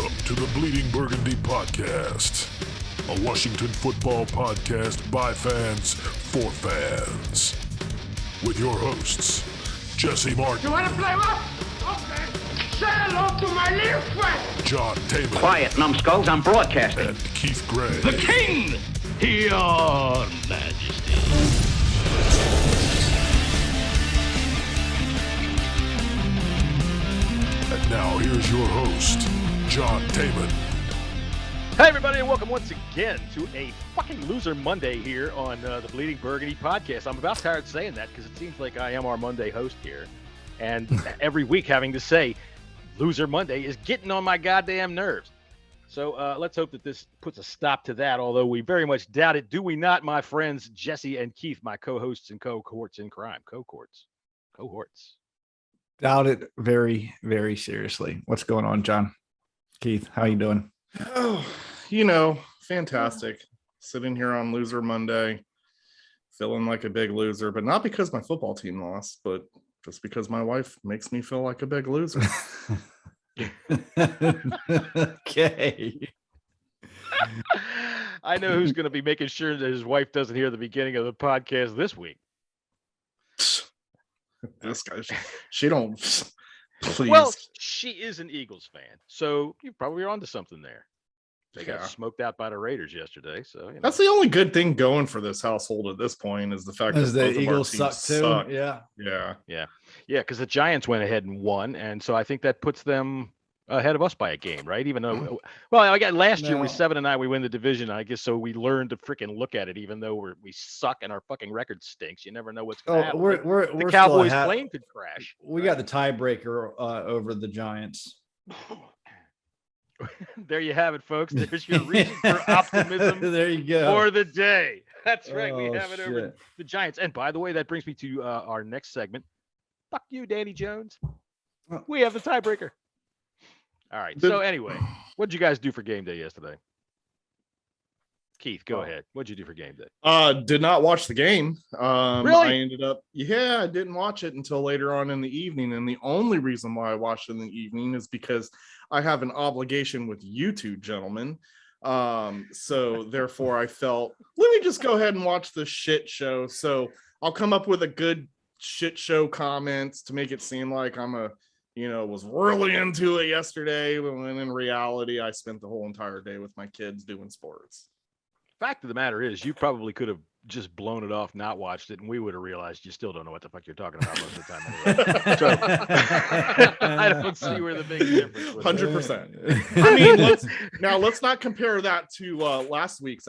Welcome to the Bleeding Burgundy podcast, a Washington football podcast by fans for fans. With your hosts, Jesse Martin. You want to play what? Okay. Say hello to my little friend. John Taylor. Quiet, numbskulls, I'm broadcasting. And Keith Gray. The King, your majesty. And now here's your host, John Taylor. Hey everybody, and welcome once again to a fucking loser Monday here on the Bleeding Burgundy podcast. I'm about tired of saying that because it seems like I am our Monday host here, and every week having to say loser Monday is getting on my goddamn nerves. So let's hope that this puts a stop to that, although we very much doubt it. Do we not, my friends Jesse and Keith, my co-hosts and cohorts in crime? Cohorts. Doubt it very, very seriously. What's going on, John? Keith, how you doing? Oh, fantastic. Sitting here on Loser Monday, feeling like a big loser, but not because my football team lost, but just because my wife makes me feel like a big loser. Okay. I know who's going to be making sure that his wife doesn't hear the beginning of the podcast this week. This guy, she don't. Please. Well, she is an Eagles fan, so you probably are onto something there. They got smoked out by the Raiders yesterday, so you know. That's the only good thing going for this household at this point is the fact that the Eagles suck too. Yeah. Because the Giants went ahead and won, and so I think that puts them ahead of us by a game, right? Even though, well, I got last year we 7-9, we win the division. I guess so. We learned to freaking look at it, even though we suck and our fucking record stinks. You never know what's going to happen. The Cowboys plane could crash. We got the tiebreaker over the Giants. There you have it, folks. There's your reason for optimism. There you go. For the day. That's right. We have it shit. over the Giants. And by the way, that brings me to our next segment. Fuck you, Danny Jones. We have the tiebreaker. All right. So anyway, what did you guys do for game day yesterday? Keith, go ahead. What did you do for game day? Did not watch the game. Really? I didn't watch it until later on in the evening. And the only reason why I watched it in the evening is because I have an obligation with you two gentlemen. So therefore I felt, let me just go ahead and watch this shit show. So I'll come up with a good shit show comments to make it seem like I'm was really into it yesterday, when in reality, I spent the whole entire day with my kids doing sports. Fact of the matter is, you probably could have just blown it off, not watched it, and we would have realized you still don't know what the fuck you're talking about most of the time anyway. So, I don't see where the big difference was. 100%. I mean, let's not compare that to last week's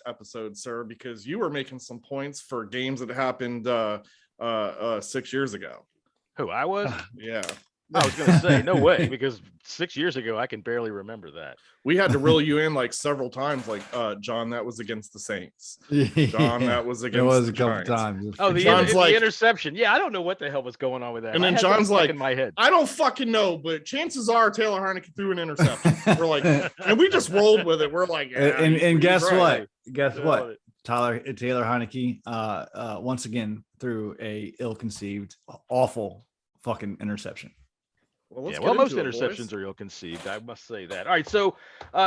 episode, sir, because you were making some points for games that happened 6 years ago. Who, I was? Yeah. I was going to say, no way, because 6 years ago, I can barely remember that. We had to reel you in like several times, like, John, that was against the Saints. John, that was against the Giants. Times. Oh, the interception. Yeah, I don't know what the hell was going on with that. And then John's like, in my head. I don't fucking know, but chances are Taylor Heineke threw an interception. We're like, and we just rolled with it. We're like, and guess right. what? Guess what? Taylor Heineke once again threw a ill-conceived, awful fucking interception. Well, most interceptions are ill-conceived. I must say that. All right, so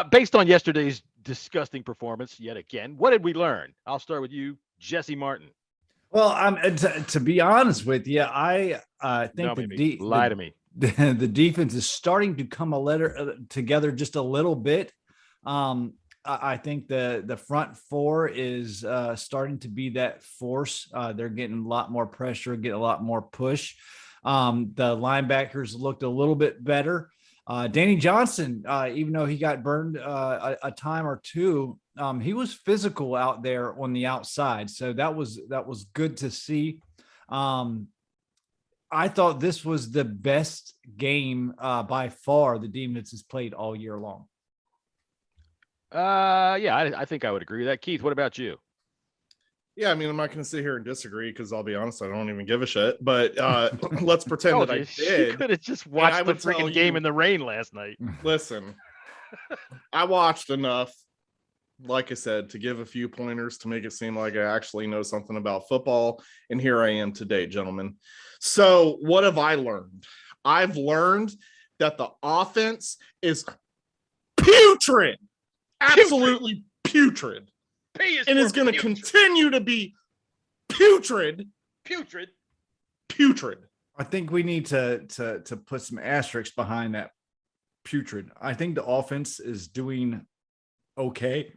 based on yesterday's disgusting performance, yet again, what did we learn? I'll start with you, Jesse Martin. Well, to be honest with you, I think the defense is starting to come together just a little bit. I think the front four is starting to be that force. They're getting a lot more pressure, getting a lot more push. The linebackers looked a little bit better. Danny Johnson, even though he got burned a time or two, he was physical out there on the outside. So that was good to see. I thought this was the best game by far the defense has played all year long. I think I would agree with that. Keith, what about you? Yeah, I mean, I'm not going to sit here and disagree because I'll be honest, I don't even give a shit. But let's pretend that I did. You could have just watched the freaking game in the rain last night. Listen, I watched enough, like I said, to give a few pointers to make it seem like I actually know something about football. And here I am today, gentlemen. So what have I learned? I've learned that the offense is putrid, absolutely putrid, and is going to continue to be putrid. I think we need to put some asterisks behind that putrid. I think the offense is doing okay.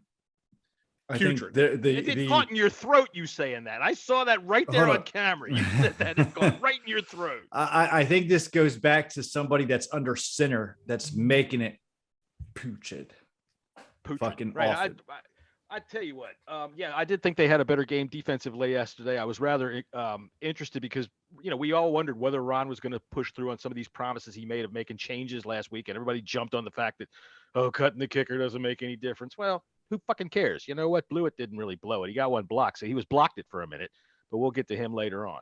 I putrid. think it caught in your throat, you saying that. I saw that right there on camera. You said that. It got right in your throat. I think this goes back to somebody that's under center that's making it putrid. Fucking right. awful. I tell you what, I did think they had a better game defensively yesterday. I was rather interested because, we all wondered whether Ron was going to push through on some of these promises he made of making changes last week. And everybody jumped on the fact that, cutting the kicker doesn't make any difference. Well, who fucking cares? You know what? Blewett didn't really blow it. He got one block, so he was blocked it for a minute, but we'll get to him later on.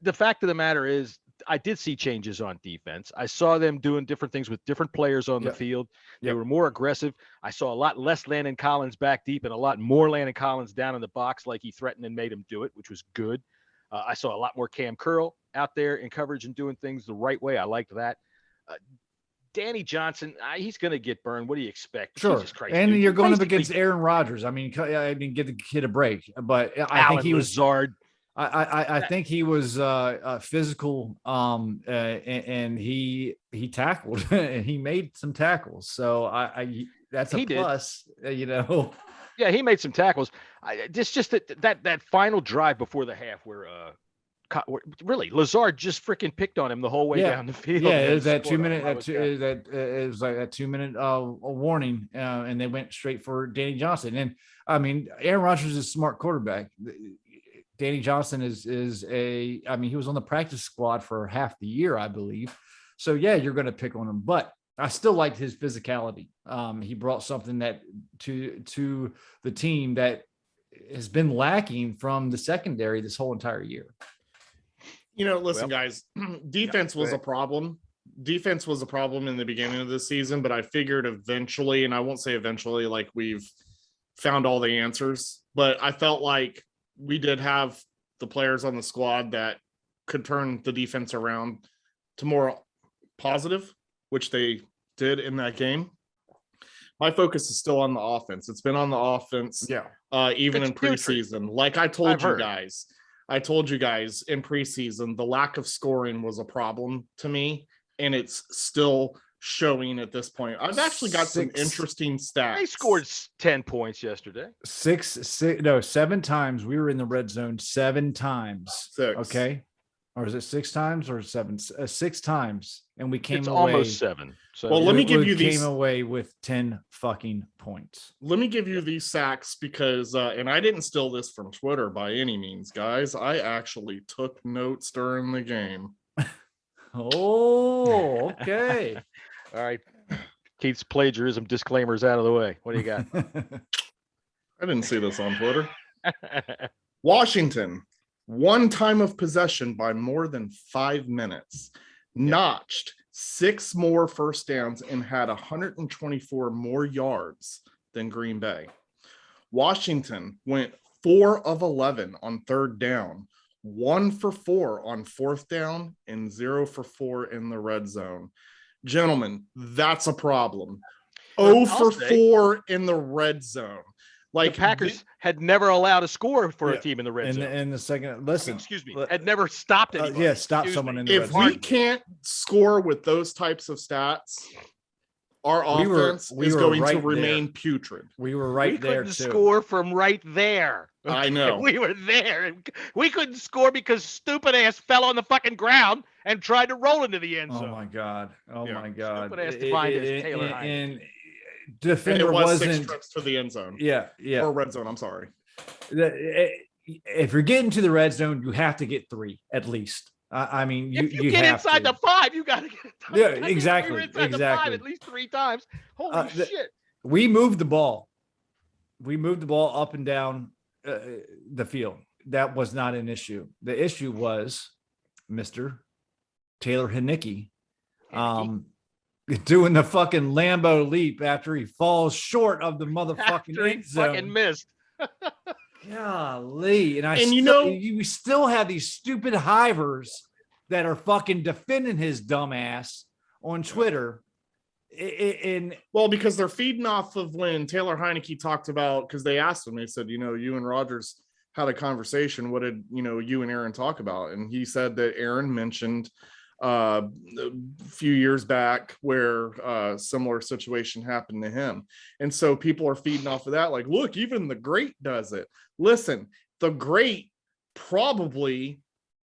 The fact of the matter is, I did see changes on defense. I saw them doing different things with different players on the field. They were more aggressive. I saw a lot less Landon Collins back deep and a lot more Landon Collins down in the box like he threatened and made him do it, which was good. I saw a lot more Cam Curl out there in coverage and doing things the right way. I liked that. Danny Johnson, he's going to get burned. What do you expect? Sure. Jesus Christ, and dude. you're going up against Aaron Rodgers. I mean, give the kid a break. But I think he was Lazard. I think he was physical, and he tackled and he made some tackles. So that's a plus, Yeah, he made some tackles. Just that final drive before the half where really Lazard just freaking picked on him the whole way down the field. Yeah, it was that 2 minute. It was like that 2 minute warning, and they went straight for Danny Johnson. And I mean, Aaron Rodgers is a smart quarterback. Danny Johnson is he was on the practice squad for half the year, I believe. So yeah, you're going to pick on him, but I still liked his physicality. He brought something that to the team that has been lacking from the secondary this whole entire year. Listen, guys, defense was a problem. Defense was a problem in the beginning of the season, but I figured eventually, and I won't say eventually, like we've found all the answers, but I felt like we did have the players on the squad that could turn the defense around to more positive, which they did in that game. My focus is still on the offense. It's been on the offense, even in preseason. Like I told you guys in preseason, the lack of scoring was a problem to me, and it's still showing at this point. I've actually got some interesting stats. They scored 10 points yesterday. 7 times we were in the red zone. 7 times. 6. Okay. Or is it 6 times or 7? 6 times, and we came away. Almost 7. So well, let me give you these. Came away with 10 fucking points. Let me give you these sacks because, and I didn't steal this from Twitter by any means, guys. I actually took notes during the game. Oh, okay. All right. Keith's plagiarism disclaimers out of the way. What do you got? I didn't see this on Twitter. Washington, 1 time of possession by more than 5 minutes, notched 6 more first downs and had 124 more yards than Green Bay. Washington went 4 of 11 on 3rd down, 1 for 4 on 4th down, and 0 for 4 in the red zone. Gentlemen, that's a problem. 0 for 4 in the red zone. Like the Packers had never allowed a score for a team in the red zone. In the second, listen, excuse me, had never stopped anybody. Stop someone in the red zone. If we can't score with those types of stats, our offense is going to remain putrid. We were right there too. We couldn't score from right there. I know. We were there. We couldn't score because stupid ass fell on the fucking ground and tried to roll into the end zone. Oh my god. My god. Stupid ass to find his Taylor and defender it was wasn't 6 trips to the end zone. Yeah. Or red zone. I'm sorry. If you're getting to the red zone, you have to get 3 at least. I mean, if you get inside the 5, you got to get. Yeah, exactly. You're inside the 5 at least 3 times. Holy shit! We moved the ball. We moved the ball up and down the field. That was not an issue. The issue was Mr. Taylor Heinicke doing the fucking Lambo leap after he falls short of the motherfucking end zone. Fucking missed. Golly. We still have these stupid hivers that are fucking defending his dumb ass on Twitter. Well, because they're feeding off of when Taylor Heineke talked about, because they asked him, they said, you and Rodgers had a conversation. What did, you and Aaron talk about? And he said that Aaron mentioned a few years back where a similar situation happened to him. And so people are feeding off of that. Like, look, even the great does it. Listen, the great probably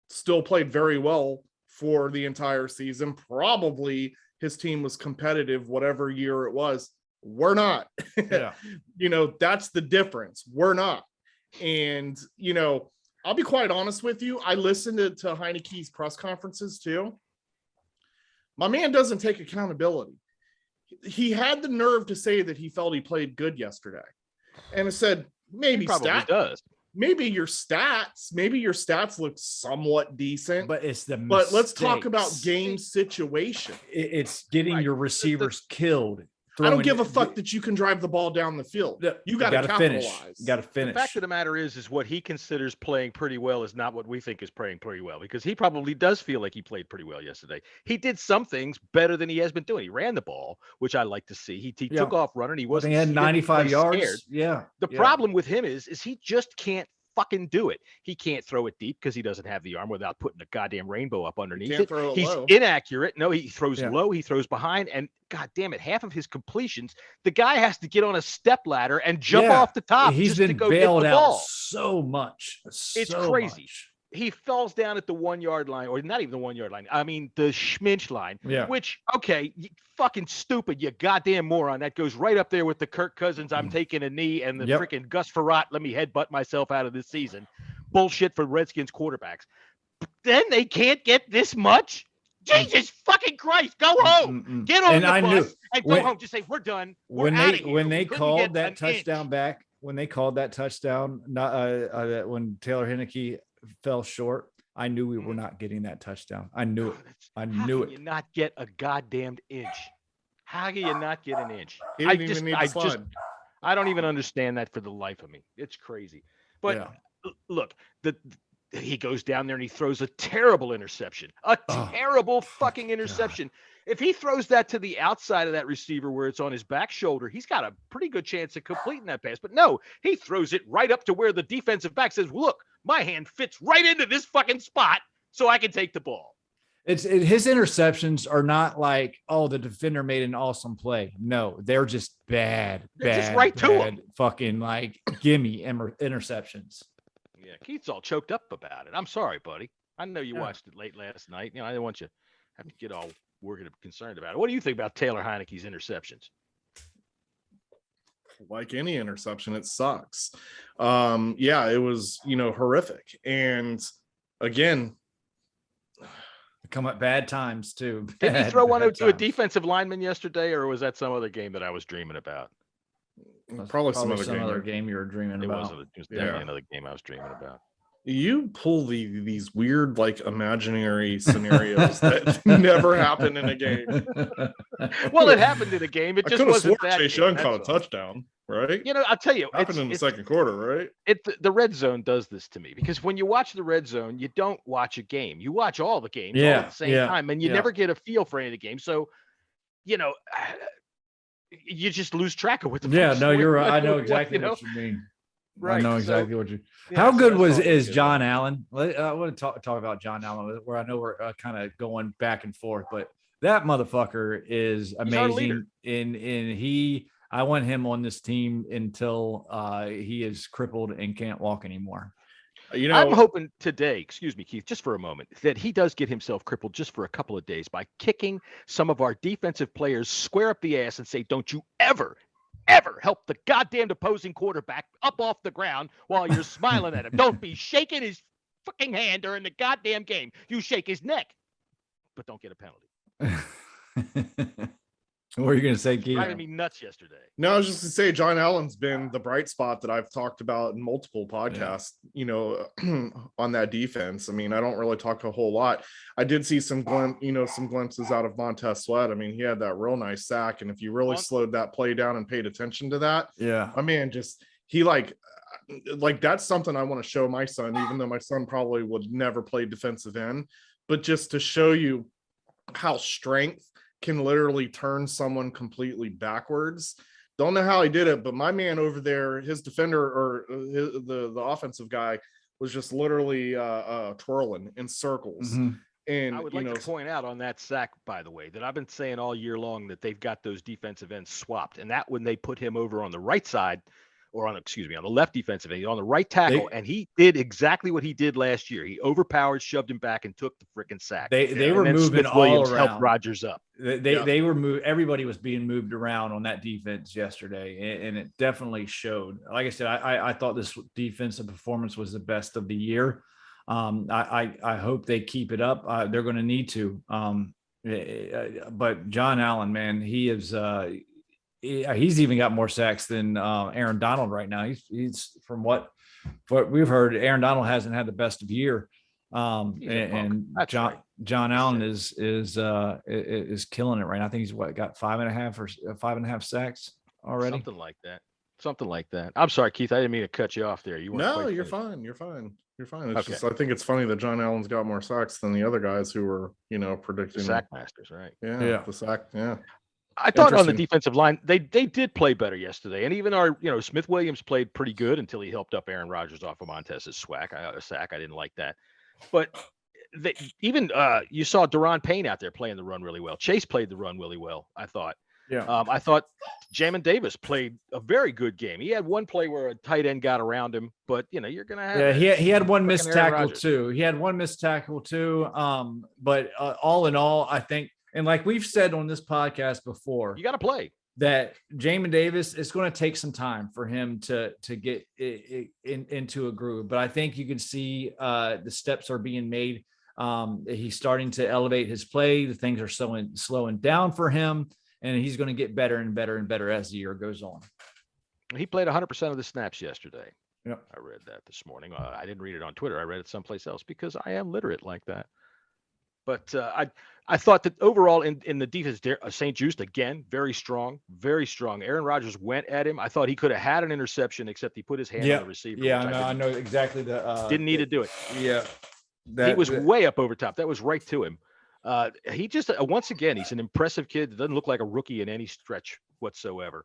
still played very well for the entire season. Probably his team was competitive, whatever year it was. We're not. Yeah. That's the difference. We're not. And, I'll be quite honest with you. I listened to Heineke's press conferences too. My man doesn't take accountability. He had the nerve to say that he felt he played good yesterday. And I said, maybe your stats look somewhat decent, but let's talk about game situation. It's getting your receivers killed. I don't give a fuck that you can drive the ball down the field. You got to capitalize. You got to finish. The fact of the matter is what he considers playing pretty well is not what we think is playing pretty well, because he probably does feel like he played pretty well yesterday. He did some things better than he has been doing. He ran the ball, which I like to see. He took off running. He wasn't. He had 95 yards. Scared. Yeah. The problem with him is he just can't fucking do it. He can't throw it deep because he doesn't have the arm without putting a goddamn rainbow up underneath it. He's low. Inaccurate. No, he throws low, he throws behind, and god damn it, half of his completions, the guy has to get on a step ladder and jump off the top. He's been bailed out so much. It's crazy. He falls down at the 1 yard line, or not even the 1 yard line. I mean, the schminch line, which, okay, fucking stupid, you goddamn moron. That goes right up there with the Kirk Cousins, I'm taking a knee, and the freaking Gus Frerotte, let me headbutt myself out of this season. Bullshit for Redskins quarterbacks. Then they can't get this much? Jesus fucking Christ, go home. Get on the bus and go home. Just say, we're done. When they called that touchdown back, when they called that touchdown, when Taylor Heineke fell short, I knew we were not getting that touchdown. I knew it. I knew it. You not get a goddamn inch? How can you not get an inch? I don't even understand that for the life of me. It's crazy. But look, he goes down there and he throws a terrible interception. Terrible fucking interception. God. If he throws that to the outside of that receiver where it's on his back shoulder, he's got a pretty good chance of completing that pass. But no, he throws it right up to where the defensive back says, look, my hand fits right into this fucking spot so I can take the ball. His interceptions are not like, oh, the defender made an awesome play. No, they're just bad. Just right to him. Fucking like gimme interceptions. Yeah, Keith's all choked up about it. I'm sorry, buddy. I know you watched it late last night. I didn't want you to have to get all worried and concerned about it. What do you think about Taylor Heineke's interceptions? Like any interception, it sucks. It was, horrific. And again, come at bad times too. Did he throw one to a defensive lineman yesterday, or was that some other game that I was dreaming about? Probably some other game you were dreaming about. It was definitely another game I was dreaming about. You pull these weird, like, imaginary scenarios that never happen in a game. Well, it happened in a game. It just wasn't that. Chase Young caught a touchdown, right? I'll tell you, happened in the second quarter, right? The red zone does this to me, because when you watch the red zone, you don't watch a game. You watch all the games all at the same time, and you never get a feel for any of the games. So, you just lose track of what the you're right. I know exactly what you mean. Right. I know exactly what you. How good is John Allen? I want to talk about John Allen, where I know we're kind of going back and forth, but that motherfucker is amazing. I want him on this team until he is crippled and can't walk anymore. I'm hoping today, excuse me, Keith, just for a moment, that he does get himself crippled just for a couple of days by kicking some of our defensive players square up the ass and say, don't you ever help the goddamn opposing quarterback up off the ground while you're smiling at him. Don't be shaking his fucking hand during the goddamn game. You shake his neck, but don't get a penalty. What were you going to say, Keith? Driving me nuts yesterday. No, I was just going to say, John Allen's been the bright spot that I've talked about in multiple podcasts, on that defense. I mean, I don't really talk a whole lot. I did see some glimpses out of Montez Sweat. I mean, he had that real nice sack. And if you really slowed that play down and paid attention to that, I mean, he like that's something I want to show my son, even though my son probably would never play defensive end, but just to show you how strength can literally turn someone completely backwards. Don't know how he did it, but my man over there, his defender or the offensive guy was just literally twirling in circles. Mm-hmm. And I would like to point out on that sack, by the way, that I've been saying all year long that they've got those defensive ends swapped, and that when they put him over on the right side, or on the left defensive end, on the right tackle, and he did exactly what he did last year. He overpowered, shoved him back, and took the freaking sack. They were moving all around. Helped Rodgers up. They were moved. Everybody was being moved around on that defense yesterday, and it definitely showed. Like I said, I thought this defensive performance was the best of the year. I hope they keep it up. They're going to need to. But John Allen, man, he is. He's even got more sacks than Aaron Donald right now. He's from what we've heard, Aaron Donald hasn't had the best of year. And John Allen is killing it right now. I think he's got 5.5 sacks already. Something like that. I'm sorry, Keith. I didn't mean to cut you off there. You're fine. You're fine. It's just, I think it's funny that John Allen's got more sacks than the other guys who were, predicting the sack masters, right? Yeah. The sack. Yeah. I thought on the defensive line, they did play better yesterday. And even Smith Williams played pretty good until he helped up Aaron Rodgers off of Montez's sack. I didn't like that. But you saw Daron Payne out there playing the run really well. Chase played the run really well, I thought. Yeah. I thought Jamin Davis played a very good game. He had one play where a tight end got around him, but you're going to have. Yeah, he had one missed tackle too. But all in all, I think, and like we've said on this podcast before, you got to play that Jamin Davis, it's going to take some time for him to get into a groove. But I think you can see the steps are being made. He's starting to elevate his play. The things are slowing down for him, and he's going to get better and better and better as the year goes on. He played 100% of the snaps yesterday. Yep. I read that this morning. I didn't read it on Twitter. I read it someplace else because I am literate like that. But I thought that overall in the defense, St. Juste, again, very strong, very strong. Aaron Rodgers went at him. I thought he could have had an interception, except he put his hand on the receiver. Yeah, I know exactly. Didn't need to do it. Yeah. He was way up over top. That was right to him. He just, once again, he's an impressive kid. Doesn't look like a rookie in any stretch whatsoever.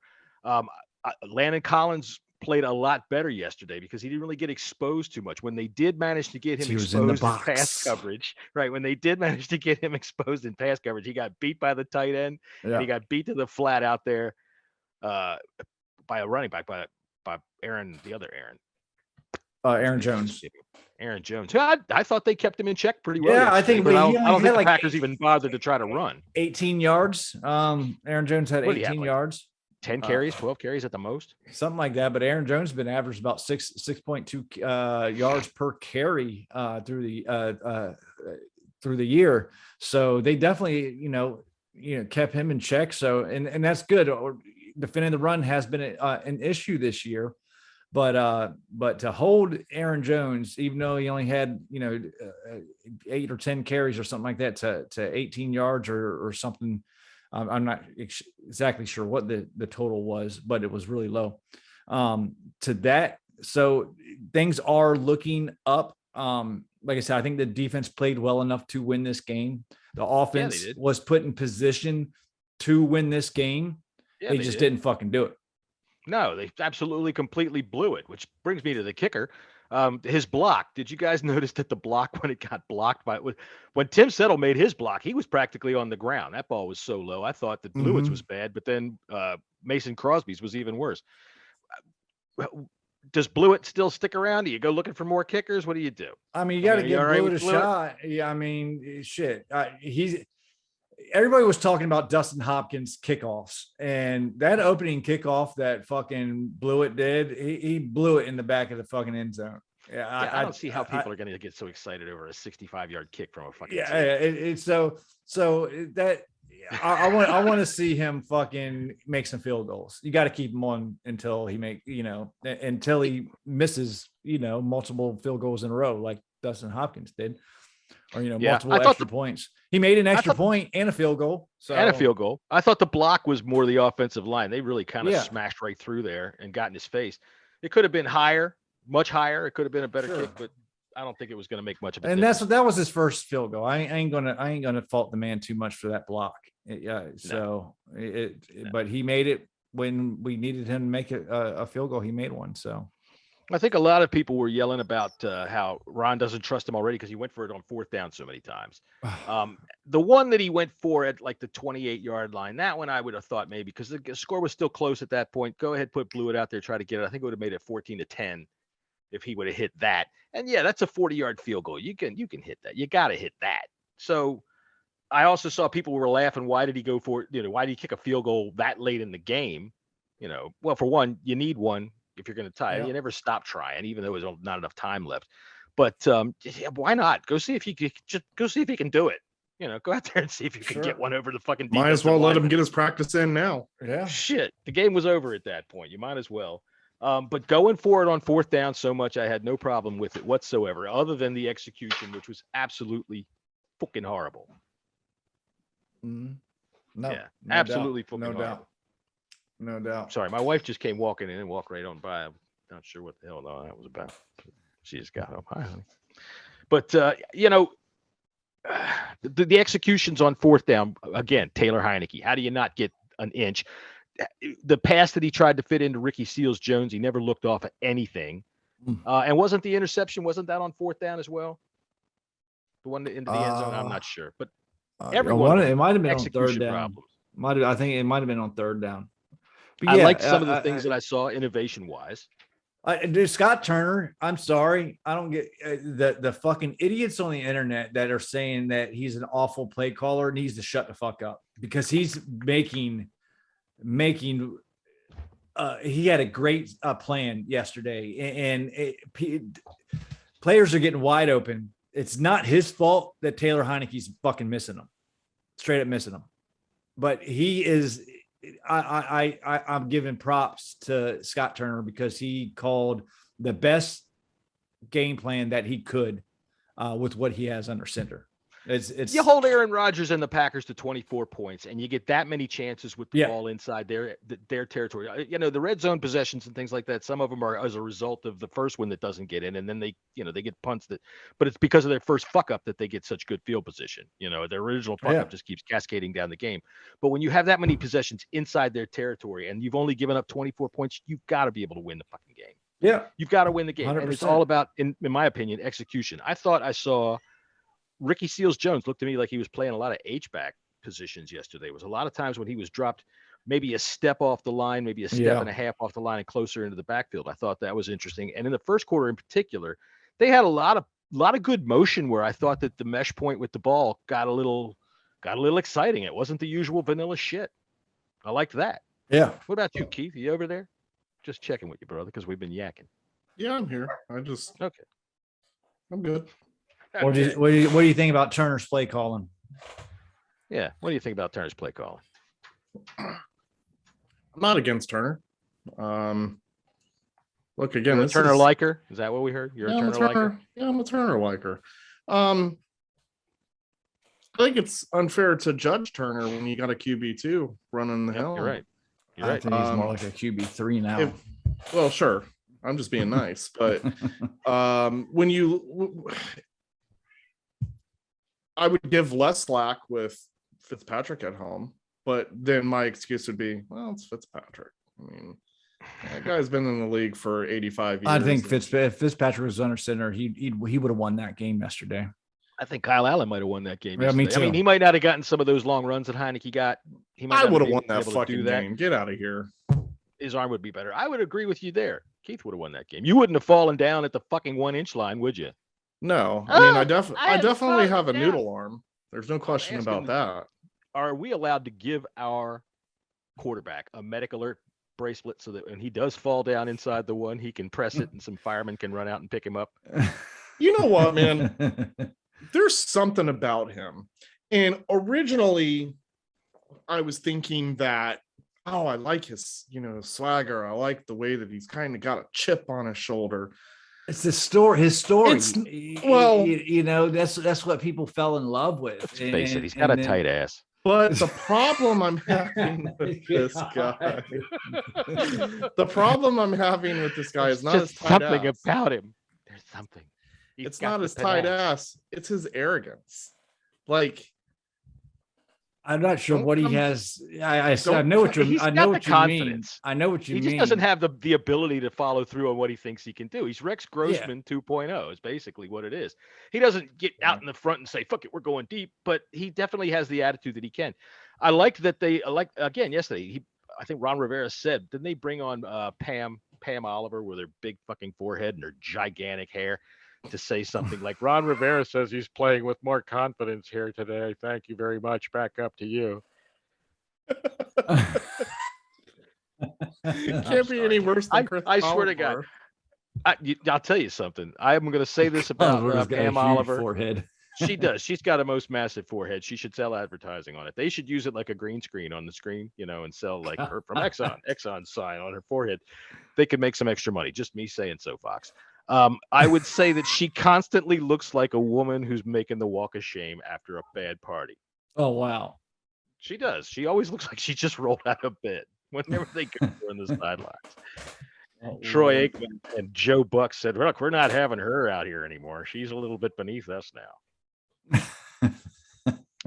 Landon Collins played a lot better yesterday because he didn't really get exposed too much. When they did manage to get him exposed in pass coverage, right? When they did manage to get him exposed in pass coverage, he got beat by the tight end. Yeah. And he got beat to the flat out there by a running back, by Aaron, the other Aaron. Aaron Jones. Aaron Jones. I thought they kept him in check pretty well. Yeah, I think. I don't think the Packers even bothered to try to run. 18 yards. Aaron Jones had 18 yards. 10 carries, 12 carries at the most, something like that. But Aaron Jones has been averaged about 6.2 yards per carry through the year. So they definitely kept him in check. So and that's good. Or defending the run has been an issue this year. But to hold Aaron Jones, even though he only had 8 or 10 carries or something like that, to 18 yards or something. I'm not exactly sure what the total was, but it was really low to that. So things are looking up. Like I said, I think the defense played well enough to win this game. The offense was put in position to win this game. Yeah, they just didn't fucking do it. No, they absolutely completely blew it, which brings me to the kicker. His block. Did you guys notice that the block, when it got blocked when Tim Settle made his block, he was practically on the ground. That ball was so low. I thought that Blewett's was bad, but then Mason Crosby's was even worse. Does Blewett still stick around? Do you go looking for more kickers? What do you do? I mean, you got to give Blewett a shot. Yeah, I mean, shit. Everybody was talking about Dustin Hopkins kickoffs, and that opening kickoff that fucking Blewett did, he blew it in the back of the fucking end zone. Yeah, I don't see how people are going to get so excited over a 65-yard kick from a fucking. Yeah, it's so that I want to see him fucking make some field goals. You got to keep him on until he until he misses multiple field goals in a row like Dustin Hopkins did. Or multiple extra points. He made an extra point and a field goal. And a field goal. I thought the block was more the offensive line. They really kind of smashed right through there and got in his face. It could have been higher, much higher. It could have been a better kick, but I don't think it was going to make much of a difference. And that was his first field goal. I ain't gonna fault the man too much for that block. But he made it when we needed him to make a field goal. He made one. So I think a lot of people were yelling about how Ron doesn't trust him already because he went for it on 4th down so many times. The one that he went for at like the 28-yard line, that one I would have thought maybe because the score was still close at that point. Go ahead, put Blewett out there, try to get it. I think it would have made it 14-10 if he would have hit that. And yeah, that's a 40-yard field goal. You can hit that. You got to hit that. So I also saw people were laughing. Why did he go for it? Why did he kick a field goal that late in the game? Well, for one, you need one. If you're going to tie it, you never stop trying, even though there's not enough time left. But why not? Go see if you can do it. Go out there and see if you can get one over the fucking. Might as well let him get his practice in now. Yeah. Shit, the game was over at that point. You might as well. But going for it on 4th down so much, I had no problem with it whatsoever, other than the execution, which was absolutely fucking horrible. No, absolutely fucking no horrible. doubt. No doubt. Sorry, my wife just came walking in and walked right on by. I'm not sure what the hell that was about. She just got home. Hi, honey. But, the executions on 4th down, again, Taylor Heineke. How do you not get an inch? The pass that he tried to fit into Ricky Seals-Jones, he never looked off at anything. And wasn't the interception, wasn't that on 4th down as well? The one into the end zone? I'm not sure. But everyone, it might have been on 3rd down. Problems. I think it might have been on 3rd down. But I liked some of the things that I saw innovation-wise. Scott Turner, I'm sorry. I don't get the fucking idiots on the internet that are saying that he's an awful play caller needs to shut the fuck up because he's making he had a great plan yesterday and players are getting wide open. It's not his fault that Taylor Heineke's fucking missing them, straight up missing them. But he is. I'm giving props to Scott Turner because he called the best game plan that he could with what he has under center. It's you hold Aaron Rodgers and the Packers to 24 points, and you get that many chances with the ball inside their territory. The red zone possessions and things like that. Some of them are as a result of the first one that doesn't get in, and then they get punts but it's because of their first fuck up that they get such good field position. Their original fuck up just keeps cascading down the game. But when you have that many possessions inside their territory and you've only given up 24 points, you've got to be able to win the fucking game. Yeah, you've got to win the game, 100%. And it's all about, in my opinion, execution. I thought I saw. Ricky Seals-Jones looked to me like he was playing a lot of H-back positions yesterday. It was a lot of times when he was dropped maybe a step off the line, maybe a step and a half off the line and closer into the backfield. I thought that was interesting. And in the first quarter in particular, they had a lot of good motion where I thought that the mesh point with the ball got a little exciting. It wasn't the usual vanilla shit. I liked that. Yeah. What about you, Keith? Are you over there? Just checking with you, brother, because we've been yakking. Yeah, I'm here. Okay. I'm good. What do you think about Turner's play calling? Yeah. What do you think about Turner's play calling? I'm not against Turner. Look again. You're a Turner liker? Is that what we heard? You're a Turner liker? Yeah, I'm a Turner liker. I think it's unfair to judge Turner when you got a QB2 running the hell. You're right. I think he's more like a QB3 now. Well, sure. I'm just being nice, but I would give less slack with Fitzpatrick at home, but then my excuse would be, well, it's Fitzpatrick. I mean, that guy's been in the league for 85 years. I think if Fitzpatrick was under center, he would have won that game yesterday. I think Kyle Allen might have won that game. Yeah, me too. I mean, he might not have gotten some of those long runs that Heineke got. I would have won that fucking game. Get out of here. His arm would be better. I would agree with you there. Keith would have won that game. You wouldn't have fallen down at the fucking 1-inch line, would you? No. I mean, I definitely have a noodle arm. There's no question about that. Are we allowed to give our quarterback a medic alert bracelet so that when he does fall down inside the one, he can press it and some firemen can run out and pick him up? You know what, man? There's something about him. And originally, I was thinking that, I like his, swagger. I like the way that he's kind of got a chip on his shoulder. It's his story. That's what people fell in love with. Let's face it, he's got a tight ass. But the problem I'm having with this guy, is not his tight something ass. About him. There's something. It's not his tight ass. It's his arrogance. Like, I'm not sure what he has. I know what you. I know what you mean. I know what you mean. He just doesn't have the ability to follow through on what he thinks he can do. He's Rex Grossman 2.0 is basically what it is. He doesn't get out in the front and say, "Fuck it, we're going deep," but he definitely has the attitude that he can. I like that they again yesterday. I think Ron Rivera said, didn't they bring on Pam Oliver with her big fucking forehead and her gigantic hair to say something like, Ron Rivera says he's playing with more confidence here today. Thank you very much. Back up to you. It can't be any worse than Chris I swear to God. I'll tell you something. I'm going to say this about Pam Oliver. Forehead. She does. She's got a most massive forehead. She should sell advertising on it. They should use it like a green screen on the screen, and sell like her from Exxon sign on her forehead. They could make some extra money. Just me saying so, Fox. I would say that she constantly looks like a woman who's making the walk of shame after a bad party. Oh, wow. She does. She always looks like she just rolled out of bed whenever they go on the sidelines. Troy Aikman and Joe Buck said, look, we're not having her out here anymore. She's a little bit beneath us now.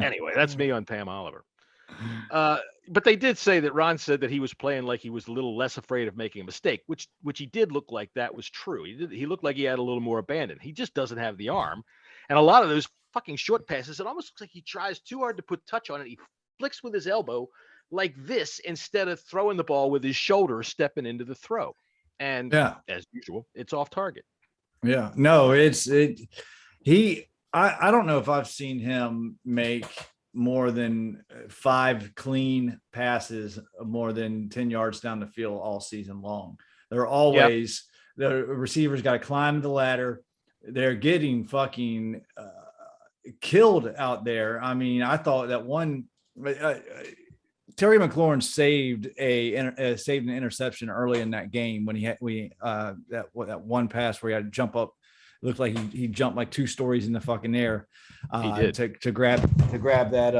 Anyway, that's me on Pam Oliver. But they did say that Ron said that he was playing like he was a little less afraid of making a mistake, which he did look like that was true. He looked like he had a little more abandon. He just doesn't have the arm. And a lot of those fucking short passes, it almost looks like he tries too hard to put touch on it. He flicks with his elbow like this instead of throwing the ball with his shoulder, stepping into the throw. And as usual, it's off target. Yeah, no, I don't know if I've seen him make more than 5 clean passes, more than 10 yards down the field all season long. They're always the receivers got to climb the ladder. They're getting fucking killed out there. I mean, I thought that one Terry McLaurin saved an interception early in that game when that one pass where he had to jump up. It looked like he jumped like 2 stories in the fucking air. He did to grab that.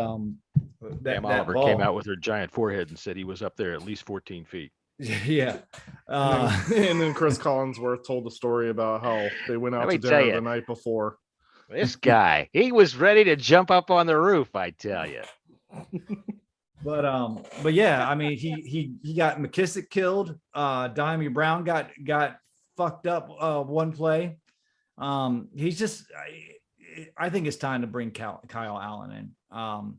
Pam Oliver came out with her giant forehead and said he was up there at least 14 feet. Yeah. And then Chris Collinsworth told the story about how they went out to dinner the night before. This guy, he was ready to jump up on the roof, I tell you. But yeah, I mean, he got McKissick killed. Diami Brown got fucked up one play. He's just, I think it's time to bring Kyle Allen in.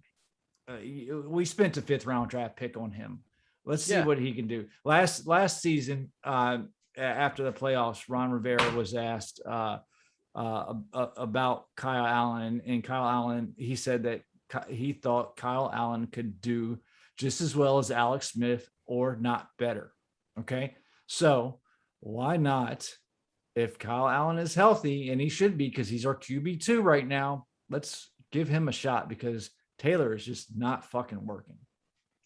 We spent a 5th round draft pick on him. Let's see what he can do. Last season, after the playoffs, Ron Rivera was asked about Kyle Allen, and Kyle Allen, he said that he thought Kyle Allen could do just as well as Alex Smith or not better. Okay. So why not, if Kyle Allen is healthy, and he should be, because he's our QB2 right now, let's give him a shot, because Taylor is just not fucking working.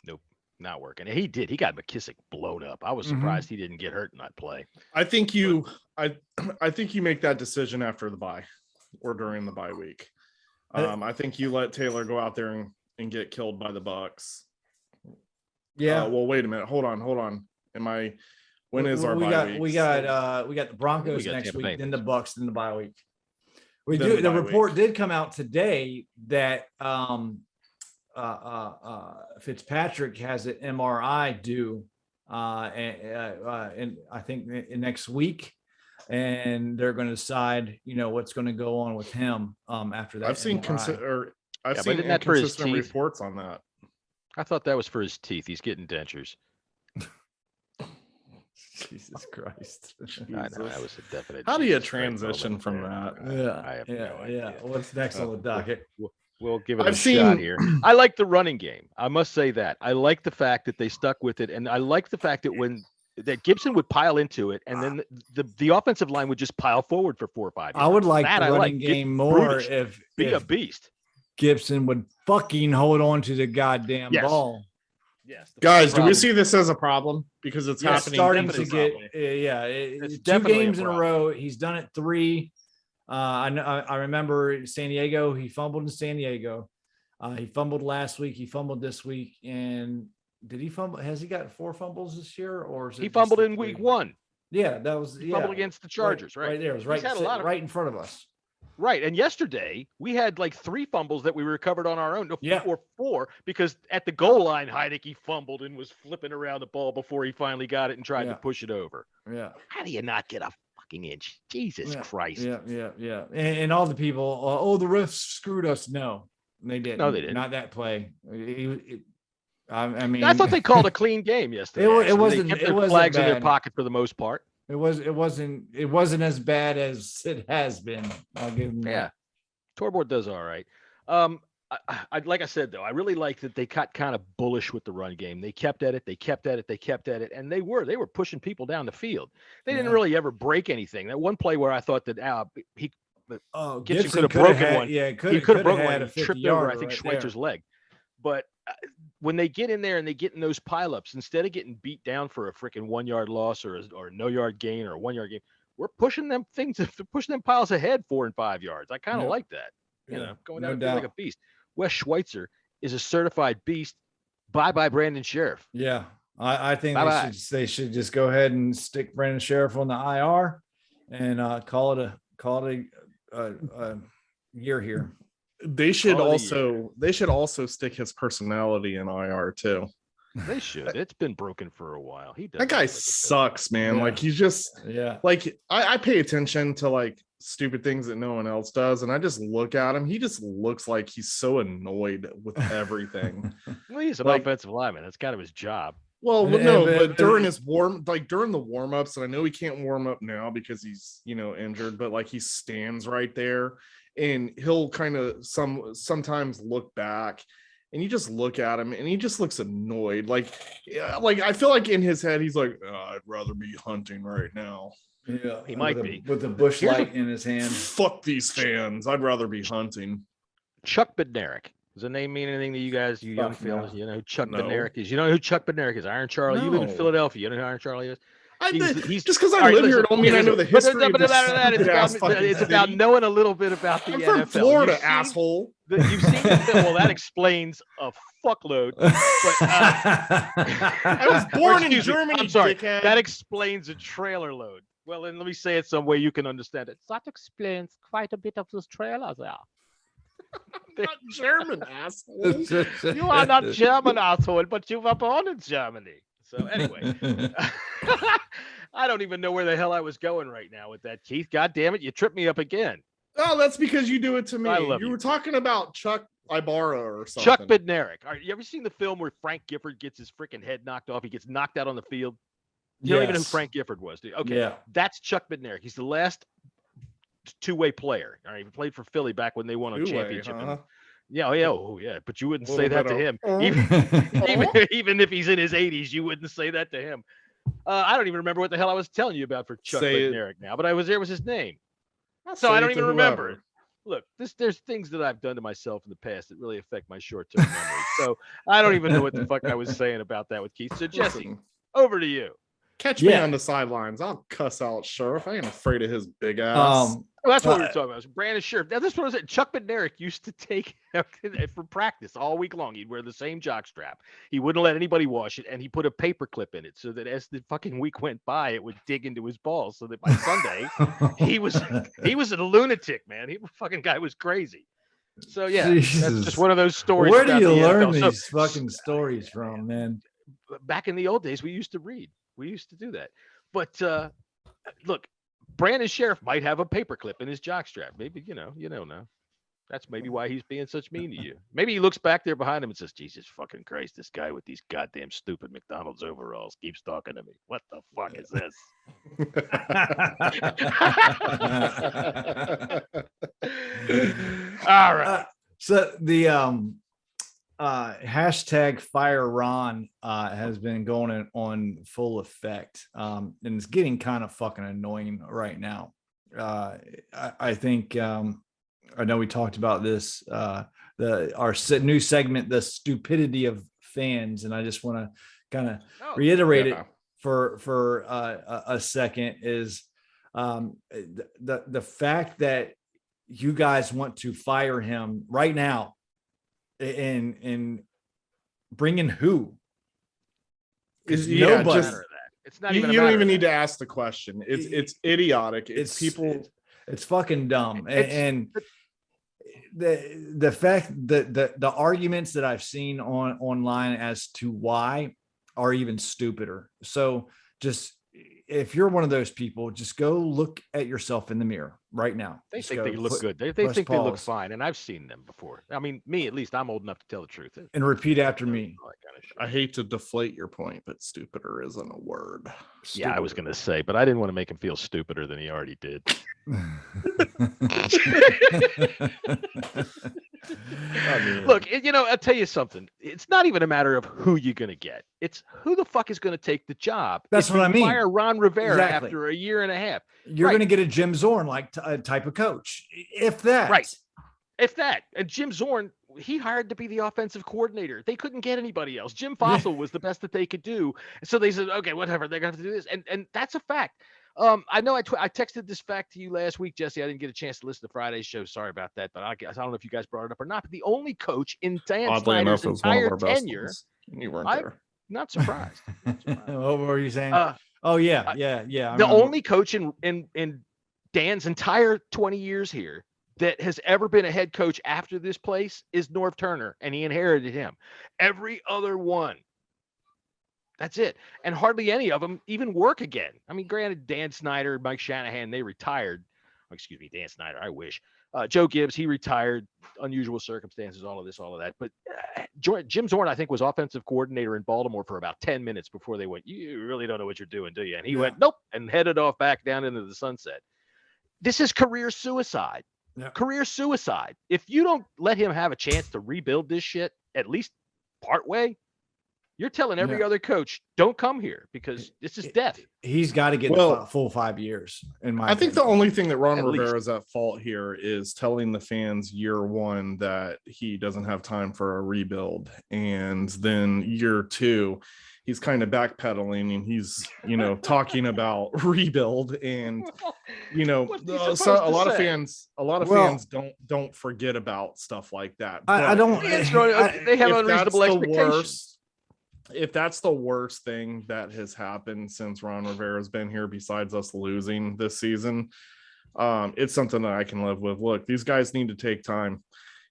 Nope. Not working. And he got McKissick blown up. I was surprised he didn't get hurt in that play. I think I think you make that decision after the bye or during the bye week. I think you let Taylor go out there and get killed by the Bucks. Yeah. Well, wait a minute. Hold on. When is our bye week? We got the Broncos next week, then the Bucks, then the bye week. The report did come out today that Fitzpatrick has an MRI due and I think next week, and they're going to decide, what's going to go on with him after that. I've seen inconsistent reports on that. I thought that was for his teeth. He's getting dentures. Jesus Christ. I know, that was a definite. How do you transition from that? I have no idea. What's next on the docket? We'll give it shot here. I like the running game. I must say that. I like the fact that they stuck with it, and I like the fact that Gibson would pile into it, and then the offensive line would just pile forward for 4 or 5 yards. I would like the running game more if a beast. Gibson would fucking hold on to the goddamn ball. Yes, guys, do we see this as a problem? Because it's happening. Starting to get, it's 2 games in a row. He's done it 3. I remember San Diego. He fumbled in San Diego. He fumbled last week. He fumbled this week. And did he fumble? Has he got 4 fumbles this year, or is it he fumbled in week 1? Yeah, that was he fumbled against the Chargers, right? Right there. It was right in front of us. Right. And yesterday we had like 3 fumbles that we recovered on our own, or 4, because at the goal line, Heinicke fumbled and was flipping around the ball before he finally got it and tried to push it over. Yeah. How do you not get a fucking inch? Jesus Christ. Yeah. And all the people, the refs screwed us. No, they didn't. No, they didn't. Not that play. I mean, I thought they called a clean game yesterday. It wasn't. They kept their flags bad. in their pocket for the most part. It wasn't as bad as it has been. I'll give them that. Torborg does all right. I like I said though, I really like that they got kind of bullish with the run game. They kept at it, and they were pushing people down the field. They didn't really ever break anything. That one play where I thought that Gibson could have broken one. Yeah, he could have broken one. He tripped over, I think, Schweitzer's leg. But when they get in there and they get in those pileups, instead of getting beat down for a freaking 1-yard loss or a no-yard gain or a 1-yard gain, we're pushing them piles ahead 4 and 5 yards. I kind of like that. Going down like a beast. Wes Schweitzer is a certified beast. Bye, Brandon Sheriff. Yeah, I think they should just go ahead and stick Brandon Sheriff on the IR and call it a year here. They should also stick his personality in IR too. They should. It's been broken for a while. That guy sucks, man. Like he's just like I pay attention to like stupid things that no one else does, and I just look at him. He just looks like he's so annoyed with everything. Well, he's an offensive lineman. That's kind of his job. Well, no, but during the warm-ups, and I know he can't warm up now because he's injured, but like he stands right there and he'll kind of sometimes look back. And you just look at him and he just looks annoyed. Like I feel like in his head, he's like, I'd rather be hunting right now. Yeah, he might be. With a bush light in his hand. Fuck these fans. I'd rather be hunting. Chuck Bednarik. Does the name mean anything to you guys, you young fellas? You know who Chuck Bednarik is? You know who Chuck Bednarik is? Iron Charlie. No. You live in Philadelphia. You know who Iron Charlie is? He's just because I live here don't mean I know the history of this. It's about knowing a little bit about the I'm NFL. from Florida, asshole. You've seen the film. Well, that explains a fuckload. But, I was born in Germany, I'm sorry. dickhead. That explains a trailer load. Well, then let me say it some way you can understand it. That explains quite a bit of this trailer there. I'm not German, asshole. You are not German, asshole, but you were born in Germany. So anyway, I don't even know where the hell I was going right now with that, Keith. God damn it, you tripped me up again. Oh, that's because you do it to me. I love you you. were talking about Chuck Ibarra or something. Chuck Bednarik. All right, you ever seen the film where Frank Gifford gets his freaking head knocked off? He gets knocked out on the field. You don't even know who Frank Gifford was, do you? Okay, that's Chuck Bednarik. He's the last two-way player. All right, he played for Philly back when they won a championship. Huh? Yeah. But you wouldn't say that to him. Even if he's in his 80s, you wouldn't say that to him. I don't even remember what the hell I was telling you about for Chuck Bednarik now, but was his name. So I don't even remember it. Look, there's things that I've done to myself in the past that really affect my short-term memory. So I don't even know what the fuck I was saying about that with Keith. So Jesse, over to you. Catch me on the sidelines. I'll cuss out Sheriff. I ain't afraid of his big ass. That's what we were talking about. Brandon Sheriff. Now, this was it. Chuck Bednarik used to take for practice all week long. He'd wear the same jockstrap. He wouldn't let anybody wash it, and he put a paper clip in it so that as the fucking week went by, it would dig into his balls. So that by Sunday, he was a lunatic, man. The fucking guy was crazy. So yeah, that's just one of those stories. Where do you learn these fucking stories from, man? Back in the old days, we used to read. We used to do that. But look, Brandon Sheriff might have a paperclip in his jockstrap. Maybe, you don't know. That's maybe why he's being such mean to you. Maybe he looks back there behind him and says, Jesus fucking Christ, this guy with these goddamn stupid McDonald's overalls keeps talking to me. What the fuck is this? All right. So the hashtag Fire Ron has been going on full effect, and it's getting kind of fucking annoying right now. I think I know we talked about this our new segment, the stupidity of fans, and I just want to kind of reiterate it for a second is the fact that you guys want to fire him right now. And bringing who is nobody. It's not even. You don't even need to ask the question. It's idiotic. It's people. It's fucking dumb. And the fact that the arguments that I've seen online as to why are even stupider. So just, if you're one of those people, just go look at yourself in the mirror right now. They think they look good. They think they look fine, and I've seen them before. I mean, me at least, I'm old enough to tell the truth. And repeat after me. I hate to deflate your point, but stupider isn't a word. Stupider. Yeah, I was going to say, but I didn't want to make him feel stupider than he already did. Look, I'll tell you something. It's not even a matter of who you're going to get. It's who the fuck is going to take the job. That's what I mean. Fire Ron Rivera after a year and a half. You're going to get a Jim Zorn type of coach, if that. Right. If that. And Jim Zorn, he hired to be the offensive coordinator. They couldn't get anybody else. Jim Fossil was the best that they could do. So they said, okay, whatever. They're going to have to do this. And that's a fact. I know I texted this fact to you last week, Jesse. I didn't get a chance to listen to Friday's show. Sorry about that. But I don't know if you guys brought it up or not. But the only coach in Dan Snyder's entire tenure. You weren't there. Not surprised. What were you saying? Yeah. The only coach in Dan's entire 20 years here that has ever been a head coach after this place is Norv Turner, and he inherited him. Every other one. That's it. And hardly any of them even work again. I mean, granted, Dan Snyder, Mike Shanahan, they retired. Oh, excuse me, Dan Snyder, I wish. Joe Gibbs, he retired, unusual circumstances, all of this, all of that. But Jim Zorn, I think, was offensive coordinator in Baltimore for about 10 minutes before they went, you really don't know what you're doing, do you? And he went, nope, and headed off back down into the sunset. This is career suicide. Yeah. Career suicide. If you don't let him have a chance to rebuild this shit, at least part way, you're telling every other coach, don't come here because this is death. He's got to get the full 5 years. I think the only thing that Ron Rivera is at fault here is telling the fans year one that he doesn't have time for a rebuild. And then year two, he's kind of backpedaling and he's, talking about rebuild. And, so a lot of fans don't forget about stuff like that. I don't. They have unreasonable expectations. If that's the worst thing that has happened since Ron Rivera's been here, besides us losing this season, it's something that I can live with. Look, these guys need to take time.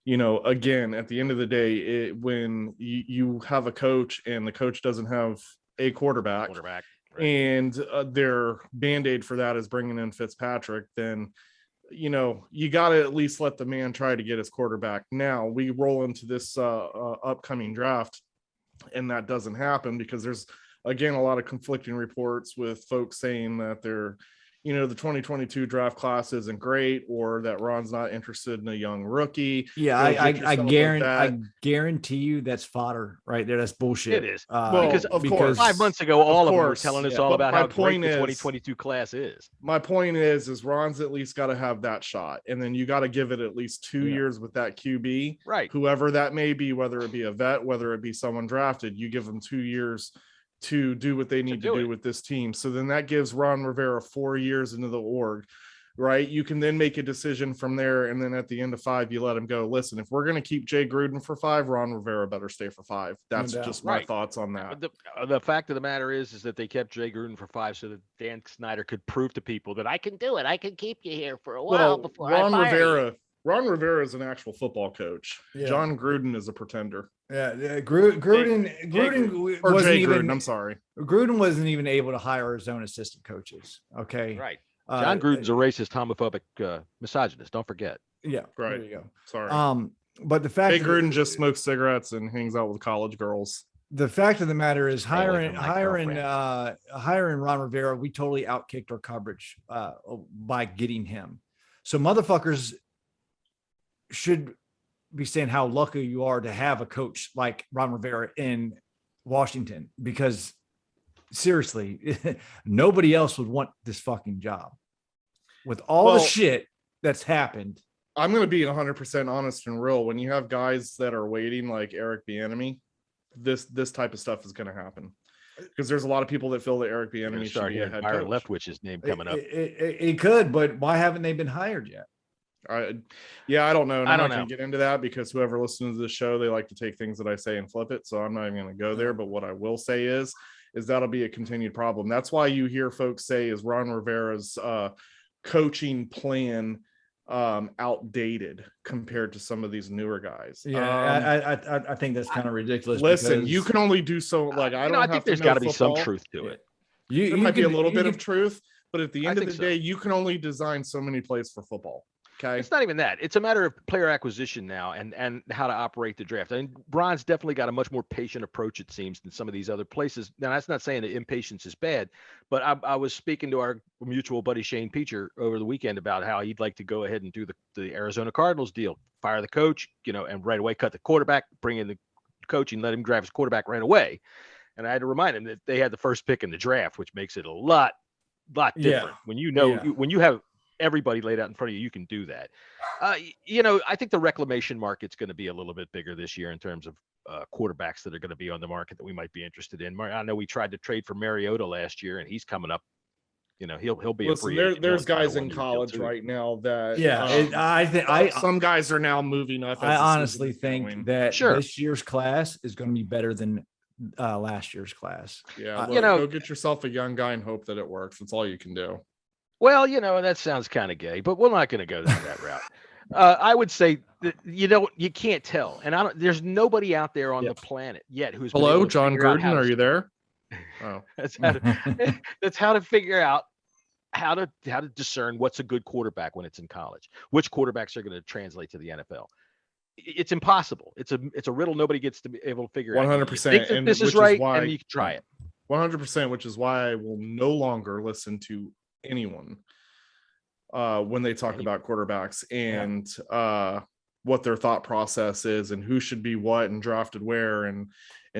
Again, at the end of the day, when you have a coach and the coach doesn't have a quarterback right. And their Band-Aid for that is bringing in Fitzpatrick, then you got to at least let the man try to get his quarterback. Now we roll into this upcoming draft, and that doesn't happen because there's, again, a lot of conflicting reports with folks saying that they're, the 2022 draft class isn't great, or that Ron's not interested in a young rookie. Yeah, I guarantee you that's fodder right there. That's bullshit. It is. Because 5 months ago, all of them were telling us all about how great the 2022 class is. My point is Ron's at least got to have that shot. And then you got to give it at least 2 years with that QB. Right. Whoever that may be, whether it be a vet, whether it be someone drafted, you give them 2 years to do what they need to do with this team. So then that gives Ron Rivera 4 years into the org, right? You can then make a decision from there. And then at the end of 5, you let him go. Listen, if we're going to keep Jay Gruden for 5, Ron Rivera better stay for 5. That's just my thoughts on that. The fact of the matter is that they kept Jay Gruden for 5 so that Dan Snyder could prove to people that I can do it. I can keep you here for a while before Ron Rivera is an actual football coach. Yeah. John Gruden is a pretender. Yeah, Gruden wasn't even. I'm sorry. Gruden wasn't even able to hire his own assistant coaches. Okay, right. John Gruden's a racist, homophobic, misogynist. Don't forget. Yeah, right. There you go. Sorry. But the fact Jay Gruden just smokes cigarettes and hangs out with college girls. The fact of the matter is, hiring Ron Rivera, we totally outkicked our coverage by getting him. So motherfuckers should be saying how lucky you are to have a coach like Ron Rivera in Washington, because seriously, nobody else would want this fucking job with all the shit that's happened. I'm going to be 100% honest and real. When you have guys that are waiting, like Eric Bieniemy, this type of stuff is going to happen. Because there's a lot of people that feel that Eric Bieniemy should be a head coach. Leftwich's name coming up. It could, but why haven't they been hired yet? I don't know. I'm not going to get into that because whoever listens to this show, they like to take things that I say and flip it. So I'm not even going to go there. But what I will say is that'll be a continued problem. That's why you hear folks say, is Ron Rivera's coaching plan outdated compared to some of these newer guys. I think that's kind of ridiculous. Listen, you can only do so. Like I think there's got to be some truth to it. There might be a little bit of truth, but at the end of the day, you can only design so many plays for football. Okay, it's not even that. It's a matter of player acquisition now and how to operate the draft. I mean, Brian's definitely got a much more patient approach, it seems, than some of these other places. Now, that's not saying that impatience is bad, but I was speaking to our mutual buddy Shane Peacher over the weekend about how he'd like to go ahead and do the Arizona Cardinals deal, fire the coach, and right away cut the quarterback, bring in the coach and let him drive his quarterback right away. And I had to remind him that they had the first pick in the draft, which makes it a lot different. When when you have everybody laid out in front of you, you can do that. I think the reclamation market's going to be a little bit bigger this year in terms of quarterbacks that are going to be on the market that we might be interested in. I know we tried to trade for Mariota last year, and he's coming up. He'll be a free agent. There's guys in college right now that I think some guys are now moving up. I honestly think that this year's class is going to be better than last year's class. Yeah, go get yourself a young guy and hope that it works. That's all you can do. Well, that sounds kind of gay, but we're not going to go down that route. I would say that, you can't tell, and there's nobody out there on the planet yet who's. Hello, John Gruden, are you there? Oh, that's how to figure out how to discern what's a good quarterback when it's in college. Which quarterbacks are going to translate to the NFL? It's impossible. It's a riddle nobody gets to be able to figure 100%. And this is right, and you can try it. 100%, which is why I will no longer listen to anyone when they talk about quarterbacks and what their thought process is and who should be what and drafted where and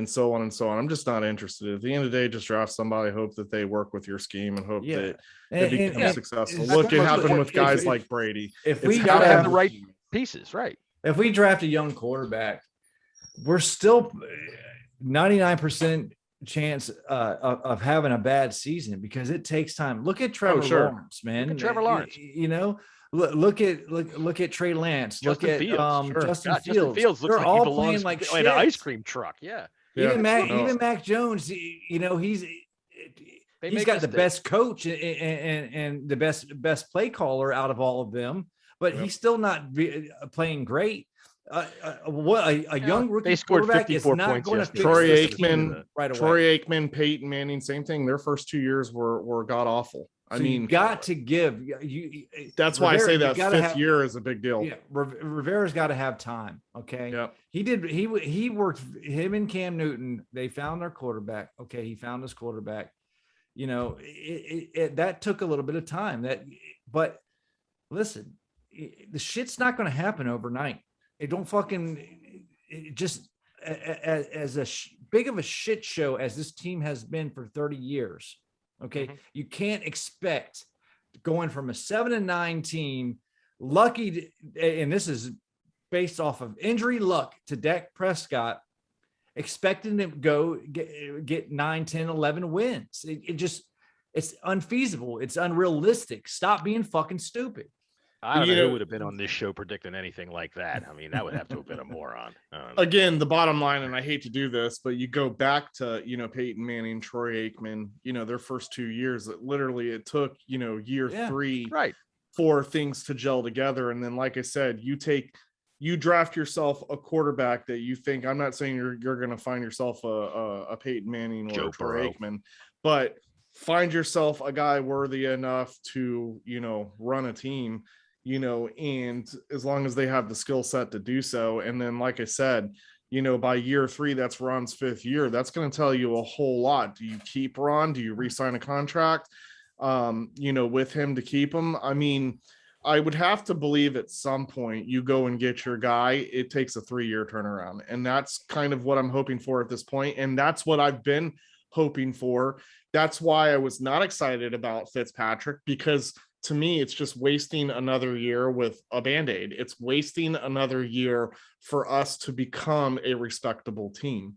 so on and so on. I'm just not interested. At the end of the day, just draft somebody, hope that they work with your scheme and hope that they become successful. Look, it happened with guys like Brady. If we got to have the right pieces, right? If we draft a young quarterback, we're still 99% chance of having a bad season because it takes time. Look at Trevor Lawrence, man. Look at Trevor Lawrence. Look at Trey Lance. Justin look Fields. at Justin Fields. Looks They're like all he belongs playing like in an ice cream truck. Yeah. Even Mac Jones. He's got the best coach and the best play caller out of all of them, but he's still not playing great. A young rookie quarterback is not going to fix Troy Aikman right away. Troy Aikman, Peyton Manning, same thing. Their first 2 years were god awful. I mean, you got to give you. That's why I say that fifth year is a big deal. Yeah, Rivera's got to have time. Okay. Yeah. He did. He worked. Him and Cam Newton. They found their quarterback. Okay. He found his quarterback. That took a little bit of time. But listen, the shit's not going to happen overnight. It don't fucking just as big of a shit show as this team has been for 30 years. Okay. Mm-hmm. You can't expect going from a 7-9 team, and this is based off of injury luck to Dak Prescott, expecting to go get 9, 10, 11 wins. It's unfeasible. It's unrealistic. Stop being fucking stupid. I don't know who would have been on this show predicting anything like that. I mean, that would have to have been a moron. Again, the bottom line, and I hate to do this, but you go back to, Peyton Manning, Troy Aikman, their first 2 years, it took, year 3 for things to gel together. And then, like I said, you draft yourself a quarterback that you think, I'm not saying you're going to find yourself a Peyton Manning or Troy Aikman, but find yourself a guy worthy enough to, run a team. And as long as they have the skill set to do so. And then, like I said, by year 3, that's Ron's 5th year. That's going to tell you a whole lot. Do you keep Ron? Do you re-sign a contract, with him to keep him? I mean, I would have to believe at some point you go and get your guy. It takes a 3-year turnaround. And that's kind of what I'm hoping for at this point. And that's what I've been hoping for. That's why I was not excited about Fitzpatrick, because to me, it's just wasting another year with a Band-Aid. It's wasting another year for us to become a respectable team.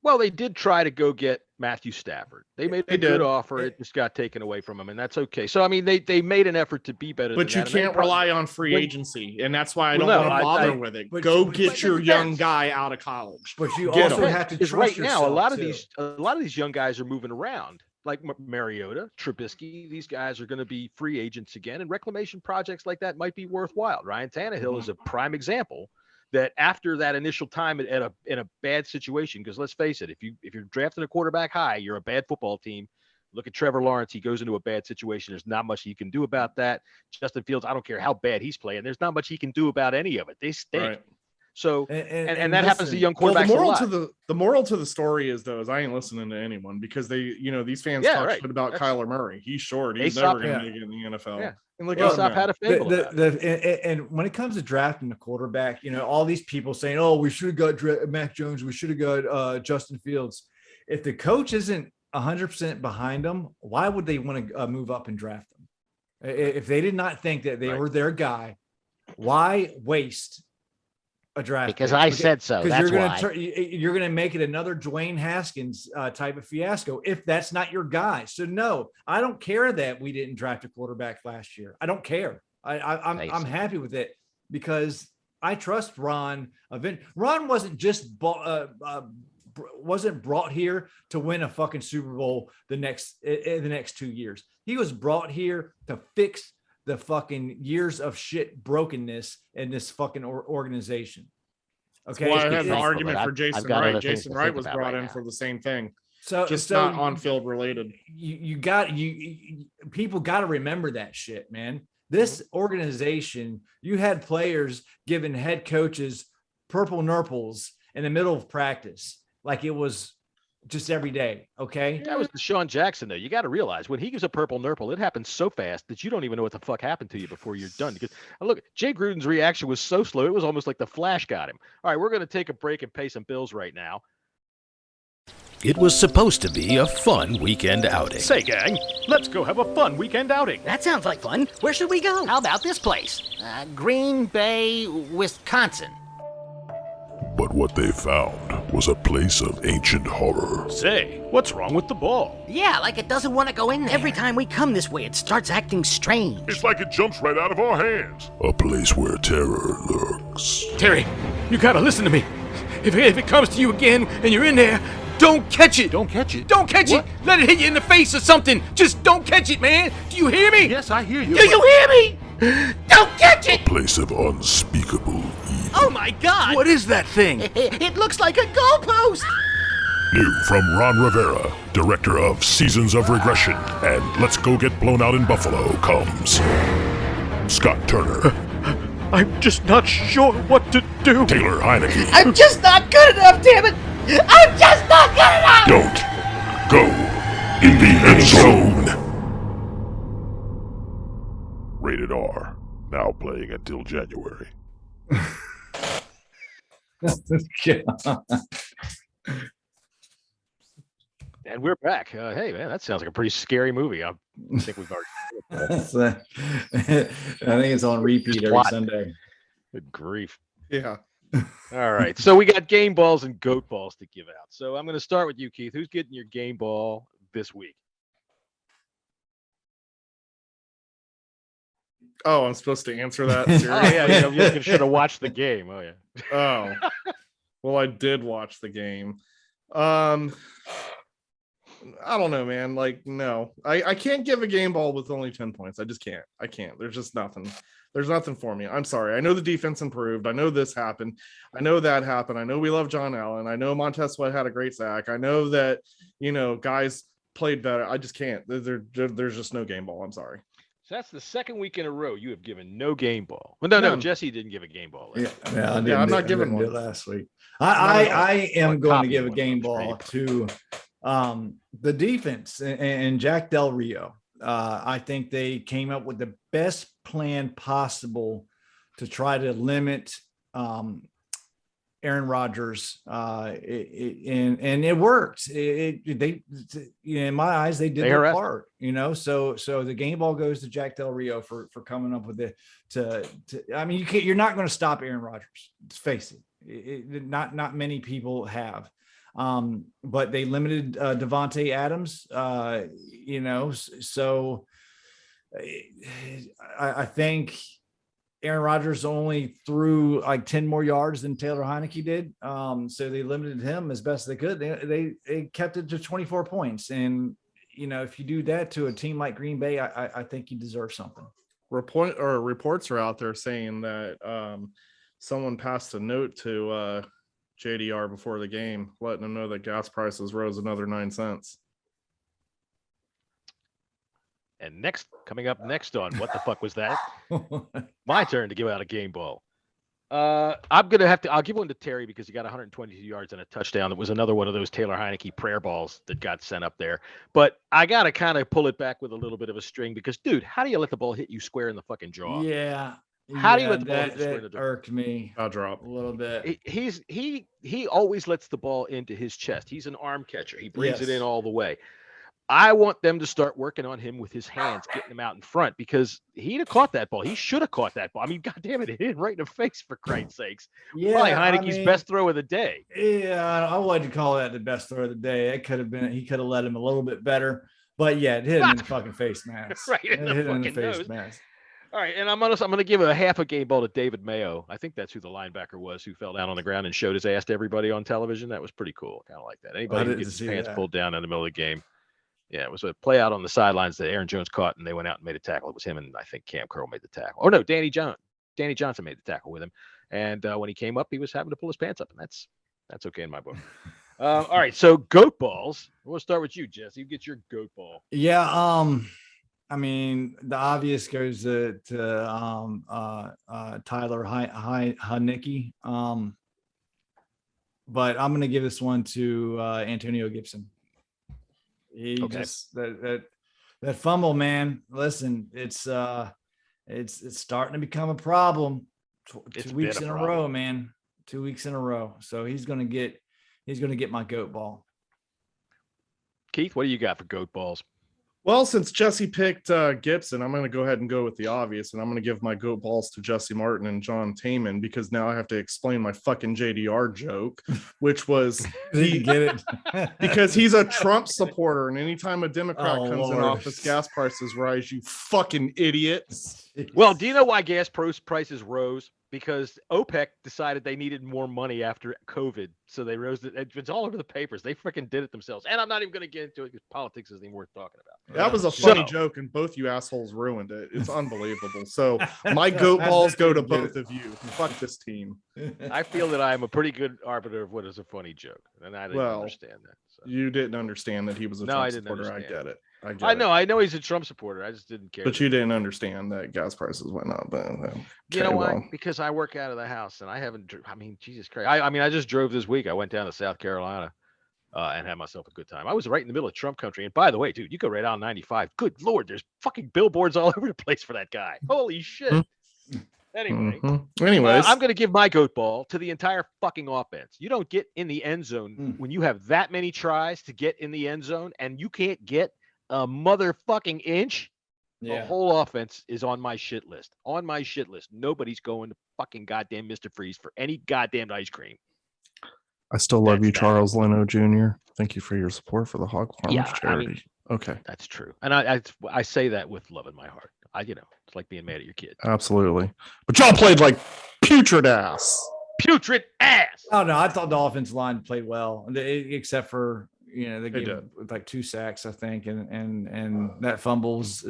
Well, they did try to go get Matthew Stafford. They made a good offer. It just got taken away from him, and that's okay. So, I mean, they made an effort to be better. But you can't rely on free agency, and that's why I don't want to bother with it. Go get your young guy out of college. But you also have to trust right now. A lot of too. these young guys are moving around. like Mariota, Trubisky, these guys are going to be free agents again, and reclamation projects like that might be worthwhile. Ryan Tannehill is a prime example that after that initial time in a bad situation, because let's face it, if you're drafting a quarterback high, you're a bad football team. Look at Trevor Lawrence. He goes into a bad situation. There's not much you can do about that. Justin Fields, I don't care how bad he's playing. There's not much he can do about any of it. They stink. Right. So, and that happens to young quarterbacks. Well, the moral to the story is I ain't listening to anyone because these fans talk shit about Kyler Murray. He's short. He's never going to make it in the NFL. Yeah. And look, Aesop had a fable and when it comes to drafting the quarterback, all these people saying, "Oh, we should have got Mac Jones. We should have got Justin Fields." If the coach isn't 100% behind them, why would they want to move up and draft them? If they did not think that they were their guy, why waste a draft? Because I said so. That's you're going to make it another Dwayne Haskins type of fiasco if that's not your guy. So no, I don't care that we didn't draft a quarterback last year. I don't care. I'm happy with it because I trust Ron. Ron wasn't just wasn't brought here to win a fucking Super Bowl in the next 2 years. He was brought here to fix the fucking years of shit brokenness in this fucking organization. Okay. Well, I have an argument for Jason Wright. Jason Wright was brought in for the same thing. So not on field related. People got to remember that shit, man. This organization, you had players giving head coaches purple nurples in the middle of practice. Like it was just every day. Okay. That was Deshaun Jackson, though. You got to realize when he gives a purple nurple, it happens so fast that you don't even know what the fuck happened to you before you're done. Because look, Jay Gruden's reaction was so slow. It was almost like the flash got him. All right, we're going to take a break and pay some bills right now. It was supposed to be a fun weekend outing. Say, gang, let's go have a fun weekend outing. That sounds like fun. Where should we go? How about this place? Green Bay, Wisconsin. But what they found was a place of ancient horror. Say, what's wrong with the ball? Yeah, like it doesn't want to go in there. Every time we come this way, it starts acting strange. It's like it jumps right out of our hands. A place where terror lurks. Terry, you gotta listen to me. If it comes to you again and you're in there, don't catch it. Don't catch it? Don't catch it. Let it hit you in the face or something. Just don't catch it, man. Do you hear me? Yes, I hear you. Do you hear me? Don't catch it. A place of unspeakable evil. Oh my God! What is that thing? It looks like a goalpost! New from Ron Rivera, director of Seasons of Regression and Let's Go Get Blown Out in Buffalo, comes Scott Turner. I'm just not sure what to do. Taylor Heineke. I'm just not good enough, damn it! I'm just not good enough! Don't go in the end zone. Rated R. Now playing until January. And we're back. Hey, man, that sounds like a pretty scary movie. I think we've already. I think it's on repeat every Sunday. Good grief. Yeah. All right. So we got game balls and goat balls to give out. So I'm going to start with you, Keith. Who's getting your game ball this week? Oh, I'm supposed to answer that. Oh, yeah. You should have watched the game. Oh, yeah. Oh, well, I did watch the game. I don't know, man. Like, no, I can't give a game ball with only 10 points. I just can't. I can't. There's just nothing. There's nothing for me. I'm sorry. I know the defense improved. I know this happened. I know that happened. I know we love John Allen. I know Montez Sweat had a great sack. I know that, guys played better. I just can't. There's just no game ball. I'm sorry. So that's the second week in a row you have given no game ball. Well, no, Jesse didn't give a game ball. I'm not giving one last week. I am going to give a game ball to the defense and Jack Del Rio. I think they came up with the best plan possible to try to limit Aaron Rodgers, and it worked. In my eyes, they did their part. So the game ball goes to Jack Del Rio for coming up with it. I mean, you're not going to stop Aaron Rodgers. Let's face it. Not many people have. But they limited Devontae Adams. So I think Aaron Rodgers only threw like 10 more yards than Taylor Heineke did. So they limited him as best they could. They kept it to 24 points. And, if you do that to a team like Green Bay, I think you deserve something. Reports are out there saying that someone passed a note to JDR before the game, letting him know that gas prices rose another 9 cents. And coming up next on What the Fuck Was That? My turn to give out a game ball. I'll give one to Terry because he got 122 yards and a touchdown. It was another one of those Taylor Heinicke prayer balls that got sent up there. But I got to kind of pull it back with a little bit of a string because, dude, how do you let the ball hit you square in the fucking jaw? Yeah. How do you let the ball hit you square in the jaw? Irked me. I'll drop a little bit. He always lets the ball into his chest. He's an arm catcher. He brings it in all the way. I want them to start working on him with his hands, getting him out in front because he'd have caught that ball. He should have caught that ball. I mean, goddamn it, it hit him right in the face for Christ's sakes. Yeah, probably Heineke's best throw of the day. Yeah, I wouldn't call that the best throw of the day. It could have been. He could have led him a little bit better, but yeah, it hit him in the fucking face mask. Right in the fucking face mask. All right, and I'm gonna give a half a game ball to David Mayo. I think that's who the linebacker was who fell down on the ground and showed his ass to everybody on television. That was pretty cool. Kind of like that. Anybody who gets his pants pulled down in the middle of the game. Yeah, it was a play out on the sidelines that Aaron Jones caught, and they went out and made a tackle. It was him and I think Cam Curl made the tackle. Or no, Danny Johnson made the tackle with him. And when he came up, he was having to pull his pants up, and that's okay in my book. All right, so goat balls. We'll start with you, Jesse. You get your goat ball. Yeah, I mean, the obvious goes to Tyler Heinicke. But I'm going to give this one to Antonio Gibson. Just that fumble, man. Listen, it's starting to become a problem. 2 weeks in a row, man. 2 weeks in a row. So he's gonna get my goat ball. Keith, what do you got for goat balls? Well, since Jesse picked Gibson, I'm going to go ahead and go with the obvious, and I'm going to give my goat balls to Jesse Martin and John Taman because now I have to explain my fucking JDR joke, which was he get it because he's a Trump supporter, and anytime a Democrat comes in office, gas prices rise. You fucking idiots. Well, do you know why gas prices rose? Because OPEC decided they needed more money after COVID. So they rose it. It's all over the papers. They freaking did it themselves. And I'm not even going to get into it because politics isn't even worth talking about. That was a funny joke, and both you assholes ruined it. It's unbelievable. So my goat balls go to both of you. Fuck this team. I feel that I am a pretty good arbiter of what is a funny joke. And I didn't understand that. So. You didn't understand that he was a Trump supporter. I get it. I know he's a Trump supporter. I just didn't care. But you didn't understand that gas prices went up. You know why? Because I work out of the house and I haven't. I mean, Jesus Christ. I just drove this week. I went down to South Carolina and had myself a good time. I was right in the middle of Trump country. And by the way, dude, you go right on 95. Good Lord, there's fucking billboards all over the place for that guy. Holy shit. Anyway, anyways, I'm going to give my goat ball to the entire fucking offense. You don't get in the end zone when you have that many tries to get in the end zone and you can't get a motherfucking inch. The whole offense is on my shit list. On my shit list. Nobody's going to fucking goddamn Mr. Freeze for any goddamn ice cream. I still love you, Charles Leno Jr. Thank you for your support for the Hog Farmers charity. Okay, that's true, and I say that with love in my heart. It's like being mad at your kid. Absolutely, but y'all played like putrid ass. Putrid ass. Oh no, I thought the offensive line played well, except for they gave like 2 sacks, I think, and that fumbles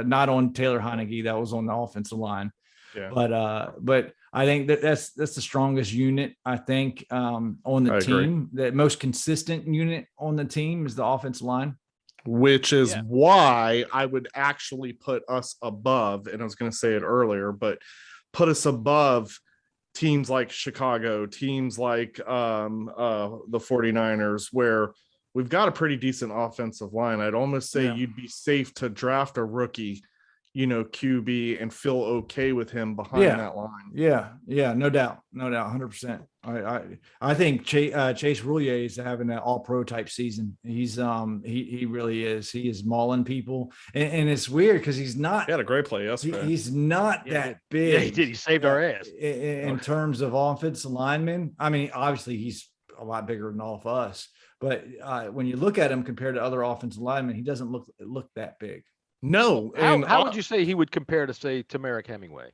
not on Taylor Heinicke, that was on the offensive line. Yeah. But I think that's the strongest unit, I think, on the team. The most consistent unit on the team is the offensive line. Which is why I would actually put us above, and I was going to say it earlier, but put us above teams like Chicago, teams like the 49ers, where we've got a pretty decent offensive line. I'd almost say you'd be safe to draft a rookie, QB and feel okay with him behind that line. Yeah, no doubt, 100%. I think Chase Roulier is having an all-pro type season. He's he really is. He is mauling people, and it's weird because he's not. He had a great play yesterday. He's not that big. Yeah, he did. He saved our ass in terms of offensive linemen. I mean, obviously he's a lot bigger than all of us, but when you look at him compared to other offensive linemen, he doesn't look that big. No. How would you say he would compare to, say, Tamarick Hemingway?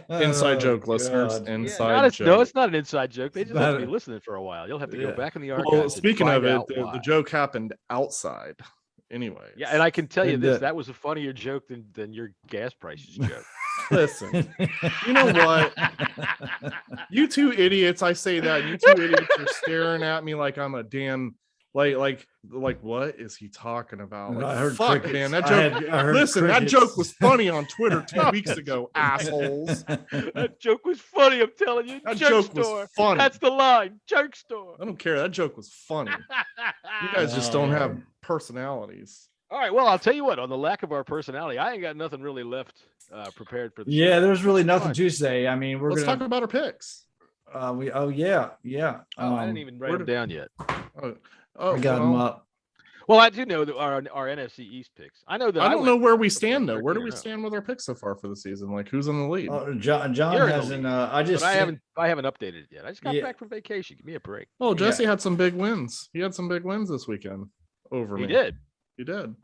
Inside joke, listeners. Inside joke. No, it's not an inside joke. They just have to be listening for a while. You'll have to go back in the archives. Well, speaking of it, the joke happened outside. Anyway. Yeah, and I can tell you this: that was a funnier joke than your gas prices joke. Listen, you know what? You two idiots. I say that. You two idiots are staring at me like I'm a damn. Like, what is he talking about? Like, I heard fuck, crickets. man. That joke. Listen, crickets. that joke was funny on Twitter 2 weeks ago, assholes. That joke was funny. I'm telling you. That joke was funny. That's the line. Joke store. I don't care. That joke was funny. You guys just don't have personalities. All right. Well, I'll tell you what. On the lack of our personality, I ain't got nothing really left prepared for the show. Yeah, there's really nothing to say. I mean, let's talk about our picks. Yeah. I didn't even write them down yet. I got them up. Well, I do know that our NFC East picks. I know that I don't know where we stand though. Where do we stand with our picks so far for the season? Like, who's in the lead? John hasn't. I haven't updated it yet. I just got back from vacation. Give me a break. Oh, Jesse had some big wins. He had some big wins this weekend over me. He did.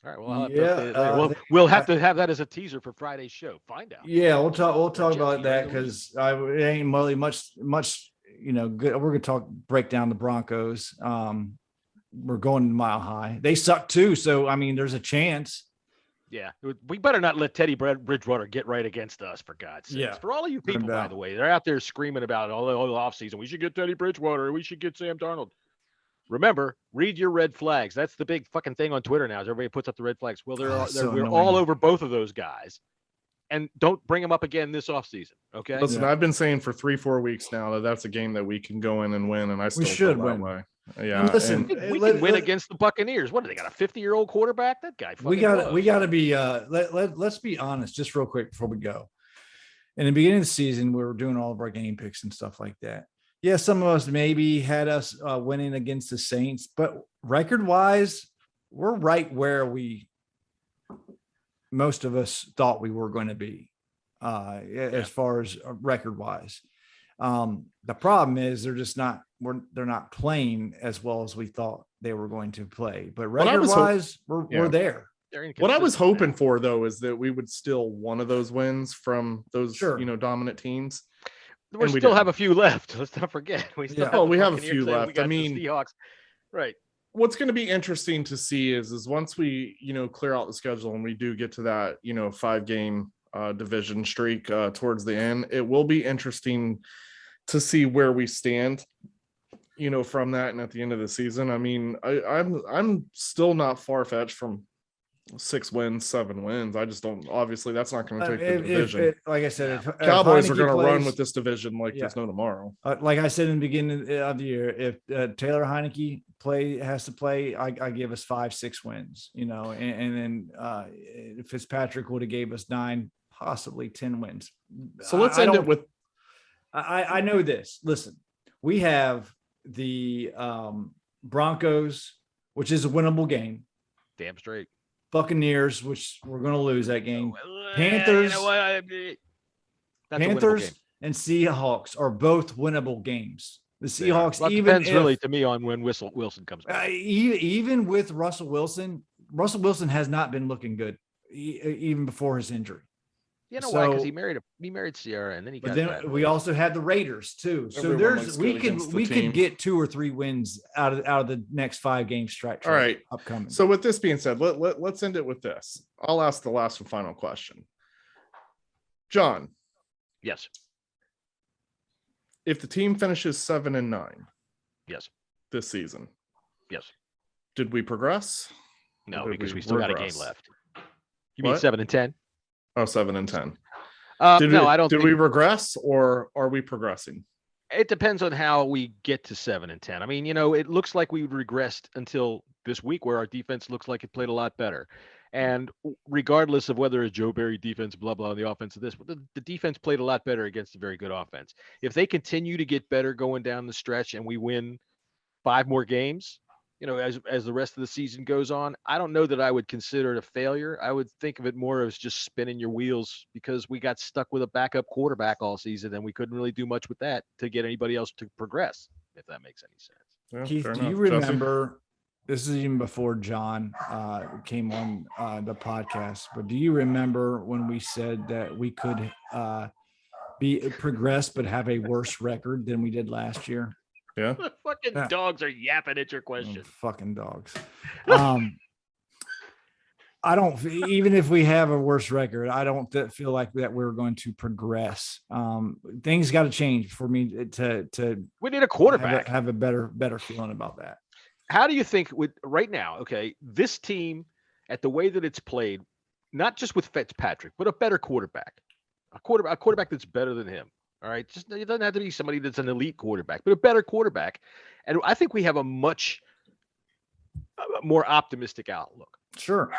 All right. Well, we'll have to have that as a teaser for Friday's show. Find out. Yeah, we'll talk about that because it ain't really much. Good. We're gonna break down the Broncos. We're going Mile High. They suck too. So I mean, there's a chance. Yeah, we better not let Teddy Bridgewater get right against us, for God's sake. Yeah. For all of you people, by the way, they're out there screaming about it all the offseason. We should get Teddy Bridgewater. We should get Sam Darnold. Remember, read your red flags. That's the big fucking thing on Twitter now. Is everybody puts up the red flags. Well, we're all over both of those guys. And don't bring them up again this offseason, okay? Listen, I've been saying for 3-4 weeks now that that's a game that we can go in and win, and I still should feel win. that way. Yeah, listen, we can win against the Buccaneers. What do they got? A 50-year-old quarterback? That guy. We got to be. Let's be honest, just real quick before we go. In the beginning of the season, we were doing all of our game picks and stuff like that. Yeah, some of us maybe had us winning against the Saints, but record-wise, we're right where most of us thought we were going to be, as far as record-wise. The problem is they're just not. They're not playing as well as we thought they were going to play. But record-wise, we're there. What I was hoping for, though, is that we would steal one of those wins from those, dominant teams. We still have a few left. Let's not forget. We have a few left. I mean, Seahawks, right? What's going to be interesting to see is once we, clear out the schedule and we do get to that, 5-game division streak towards the end, it will be interesting to see where we stand, from that and at the end of the season. I mean, I'm still not far-fetched from 6 wins, 7 wins. I just don't. Obviously, that's not going to take the division. Like I said, if Cowboys are going to run with this division like there's no tomorrow. Like I said in the beginning of the year, if Taylor Heinicke has to play, I give us 5-6 wins. And then Fitzpatrick would have gave us 9, possibly 10 wins. So let's end it with. I know this. Listen, we have the Broncos, which is a winnable game. Damn straight. Buccaneers, which we're going to lose that game. Panthers, Panthers and Seahawks are both winnable games. The Seahawks, depends really to me on when Wilson comes back. Even with Russell Wilson has not been looking good, even before his injury. You know why? Because he married Sierra, and then he got. But then we also had the Raiders too. So we could get 2 or 3 wins out of the next 5-game stretch. All right, upcoming. So with this being said, let's end it with this. I'll ask the last and final question. John. Yes. If the team finishes 7-9. Yes. This season. Yes. Did we progress? No, because we still got a game left. You mean 7-10? Oh, 7-10. I don't. Did we regress or are we progressing? It depends on how we get to 7-10. I mean, it looks like we regressed until this week, where our defense looks like it played a lot better. And regardless of whether it's Joe Barry defense, blah blah, the offense of this, but the defense played a lot better against a very good offense. If they continue to get better going down the stretch and we win 5 more games, as the rest of the season goes on, I don't know that I would consider it a failure. I would think of it more as just spinning your wheels, because we got stuck with a backup quarterback all season and we couldn't really do much with that to get anybody else to progress, if that makes any sense. Yeah, Keith, do you remember this is even before John came on the podcast, but do you remember when we said that we could be progressed but have a worse record than we did last year? Yeah. The fucking dogs are yapping at your question. Fucking dogs. I don't, even if we have a worse record, I don't feel like that we're going to progress. Things got to change for me to. We need a quarterback. Have a better feeling about that. How do you think right now? Okay, this team, at the way that it's played, not just with Fitzpatrick, but a better quarterback, a quarterback that's better than him. All right, just it doesn't have to be somebody that's an elite quarterback, but a better quarterback, and I think we have a much more optimistic outlook. Sure.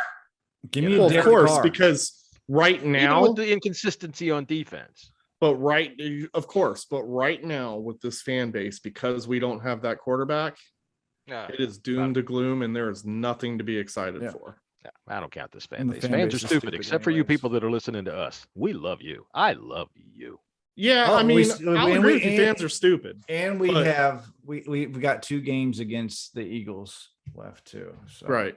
Of course, because right now, even with the inconsistency on defense. But right now with this fan base, because we don't have that quarterback, it is doomed to gloom, and there is nothing to be excited for. Yeah, I don't count this fan base. Fans are stupid, except for you people that are listening to us. We love you. I love you. Yeah, I mean, I'll agree with you. Fans are stupid, and we got 2 games against the Eagles left too. So. Right.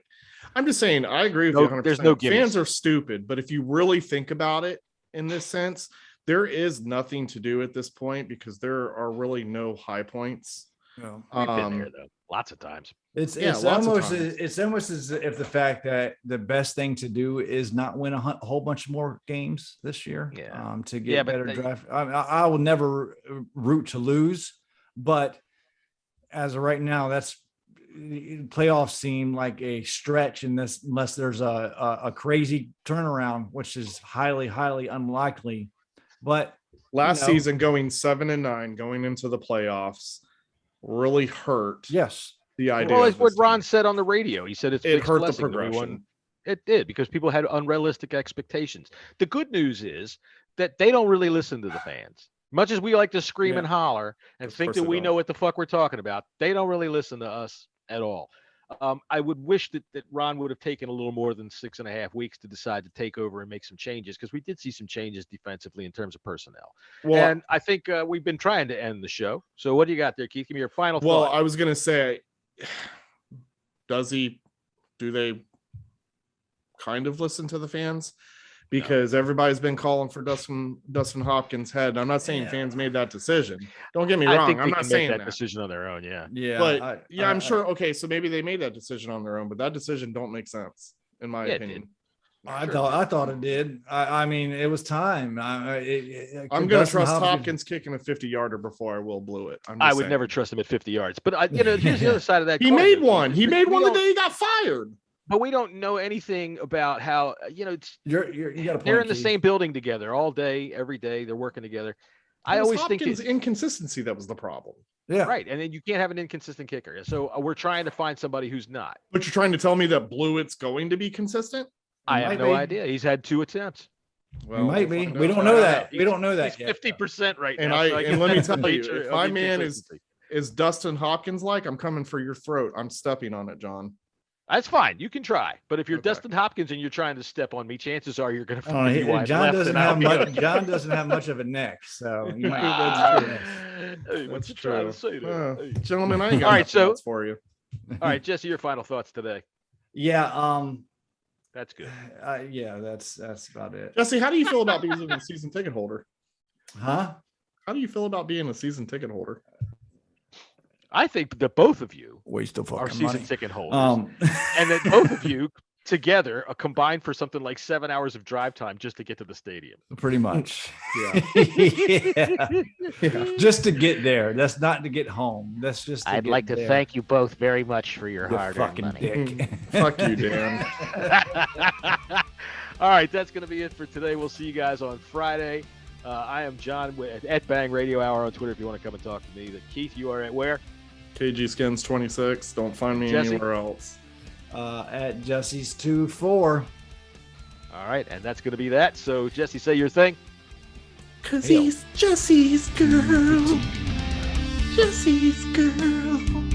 I'm just saying, I agree with you 100%. There's no fans are stupid, but if you really think about it in this sense, there is nothing to do at this point because there are really no high points. No. We've been there though, lots of times. It's almost as if the fact that the best thing to do is not win a whole bunch more games this year. To get better draft. I will never root to lose, but as of right now, that's. Playoffs seem like a stretch in this unless there's a crazy turnaround, which is highly unlikely. But last season going 7-9 going into the playoffs really hurt. Yes, the idea. Well, it's what Ron said on the radio. He said it hurt the progression. It did because people had unrealistic expectations. The good news is that they don't really listen to the fans. Much as we like to scream and holler and think that we know what the fuck we're talking about, they don't really listen to us at all. I would wish that Ron would have taken a little more than 6.5 weeks to decide to take over and make some changes, because we did see some changes defensively in terms of personnel. Well, and I think we've been trying to end the show. So what do you got there, Keith? Give me your final thought. Well, I was going to say, do they kind of listen to the fans? Because everybody's been calling for Dustin Hopkins' head. I'm not saying fans made that decision. Don't get me wrong. I think I'm not saying that decision on their own. Yeah. But I'm sure. Okay, so maybe they made that decision on their own, but that decision don't make sense in my opinion. I thought it did. I mean, it was time. I'm going to trust Hopkins kicking a 50-yarder before I will blew it. I would never trust him at 50 yards. But here's the other side of that. He made one. He made one the day he got fired. But we don't know anything about how, you got a point, they're in the same building together all day, every day. They're working together. I always think it's inconsistency that was the problem. Yeah. Right. And then you can't have an inconsistent kicker. So we're trying to find somebody who's not. But you're trying to tell me that Blewett's going to be consistent? I have no idea. He's had 2 attempts. Well, might be. We don't know that. We don't know that he's 50% right now. And let me tell you, if my man is Dustin Hopkins like, I'm coming for your throat. I'm stepping on it, John. That's fine. You can try. But if you're Dustin Hopkins and you're trying to step on me, chances are you're going to John doesn't have much of a neck, so you might what's you trying to say there? Gentlemen, I ain't got thoughts for you. All right, Jesse, your final thoughts today. Yeah, that's good. That's about it. Jesse, how do you feel about being a season ticket holder? Huh? How do you feel about being a season ticket holder? I think that both of you are season ticket holders, and that both of you together are combined for something like 7 hours of drive time just to get to the stadium. Pretty much. Yeah. Just to get there. That's not to get home. That's just. I'd like to thank you both very much for your hard-earned money. Dick. Fuck you, Dan. All right, that's going to be it for today. We'll see you guys on Friday. I am John at Bang Radio Hour on Twitter if you want to come and talk to me. Keith, you are at where? KG Skins 26. Don't find me anywhere else. At Jesse's 24. All right, and that's going to be that. So, Jesse, say your thing. Because he's Jesse's girl. Jesse's girl.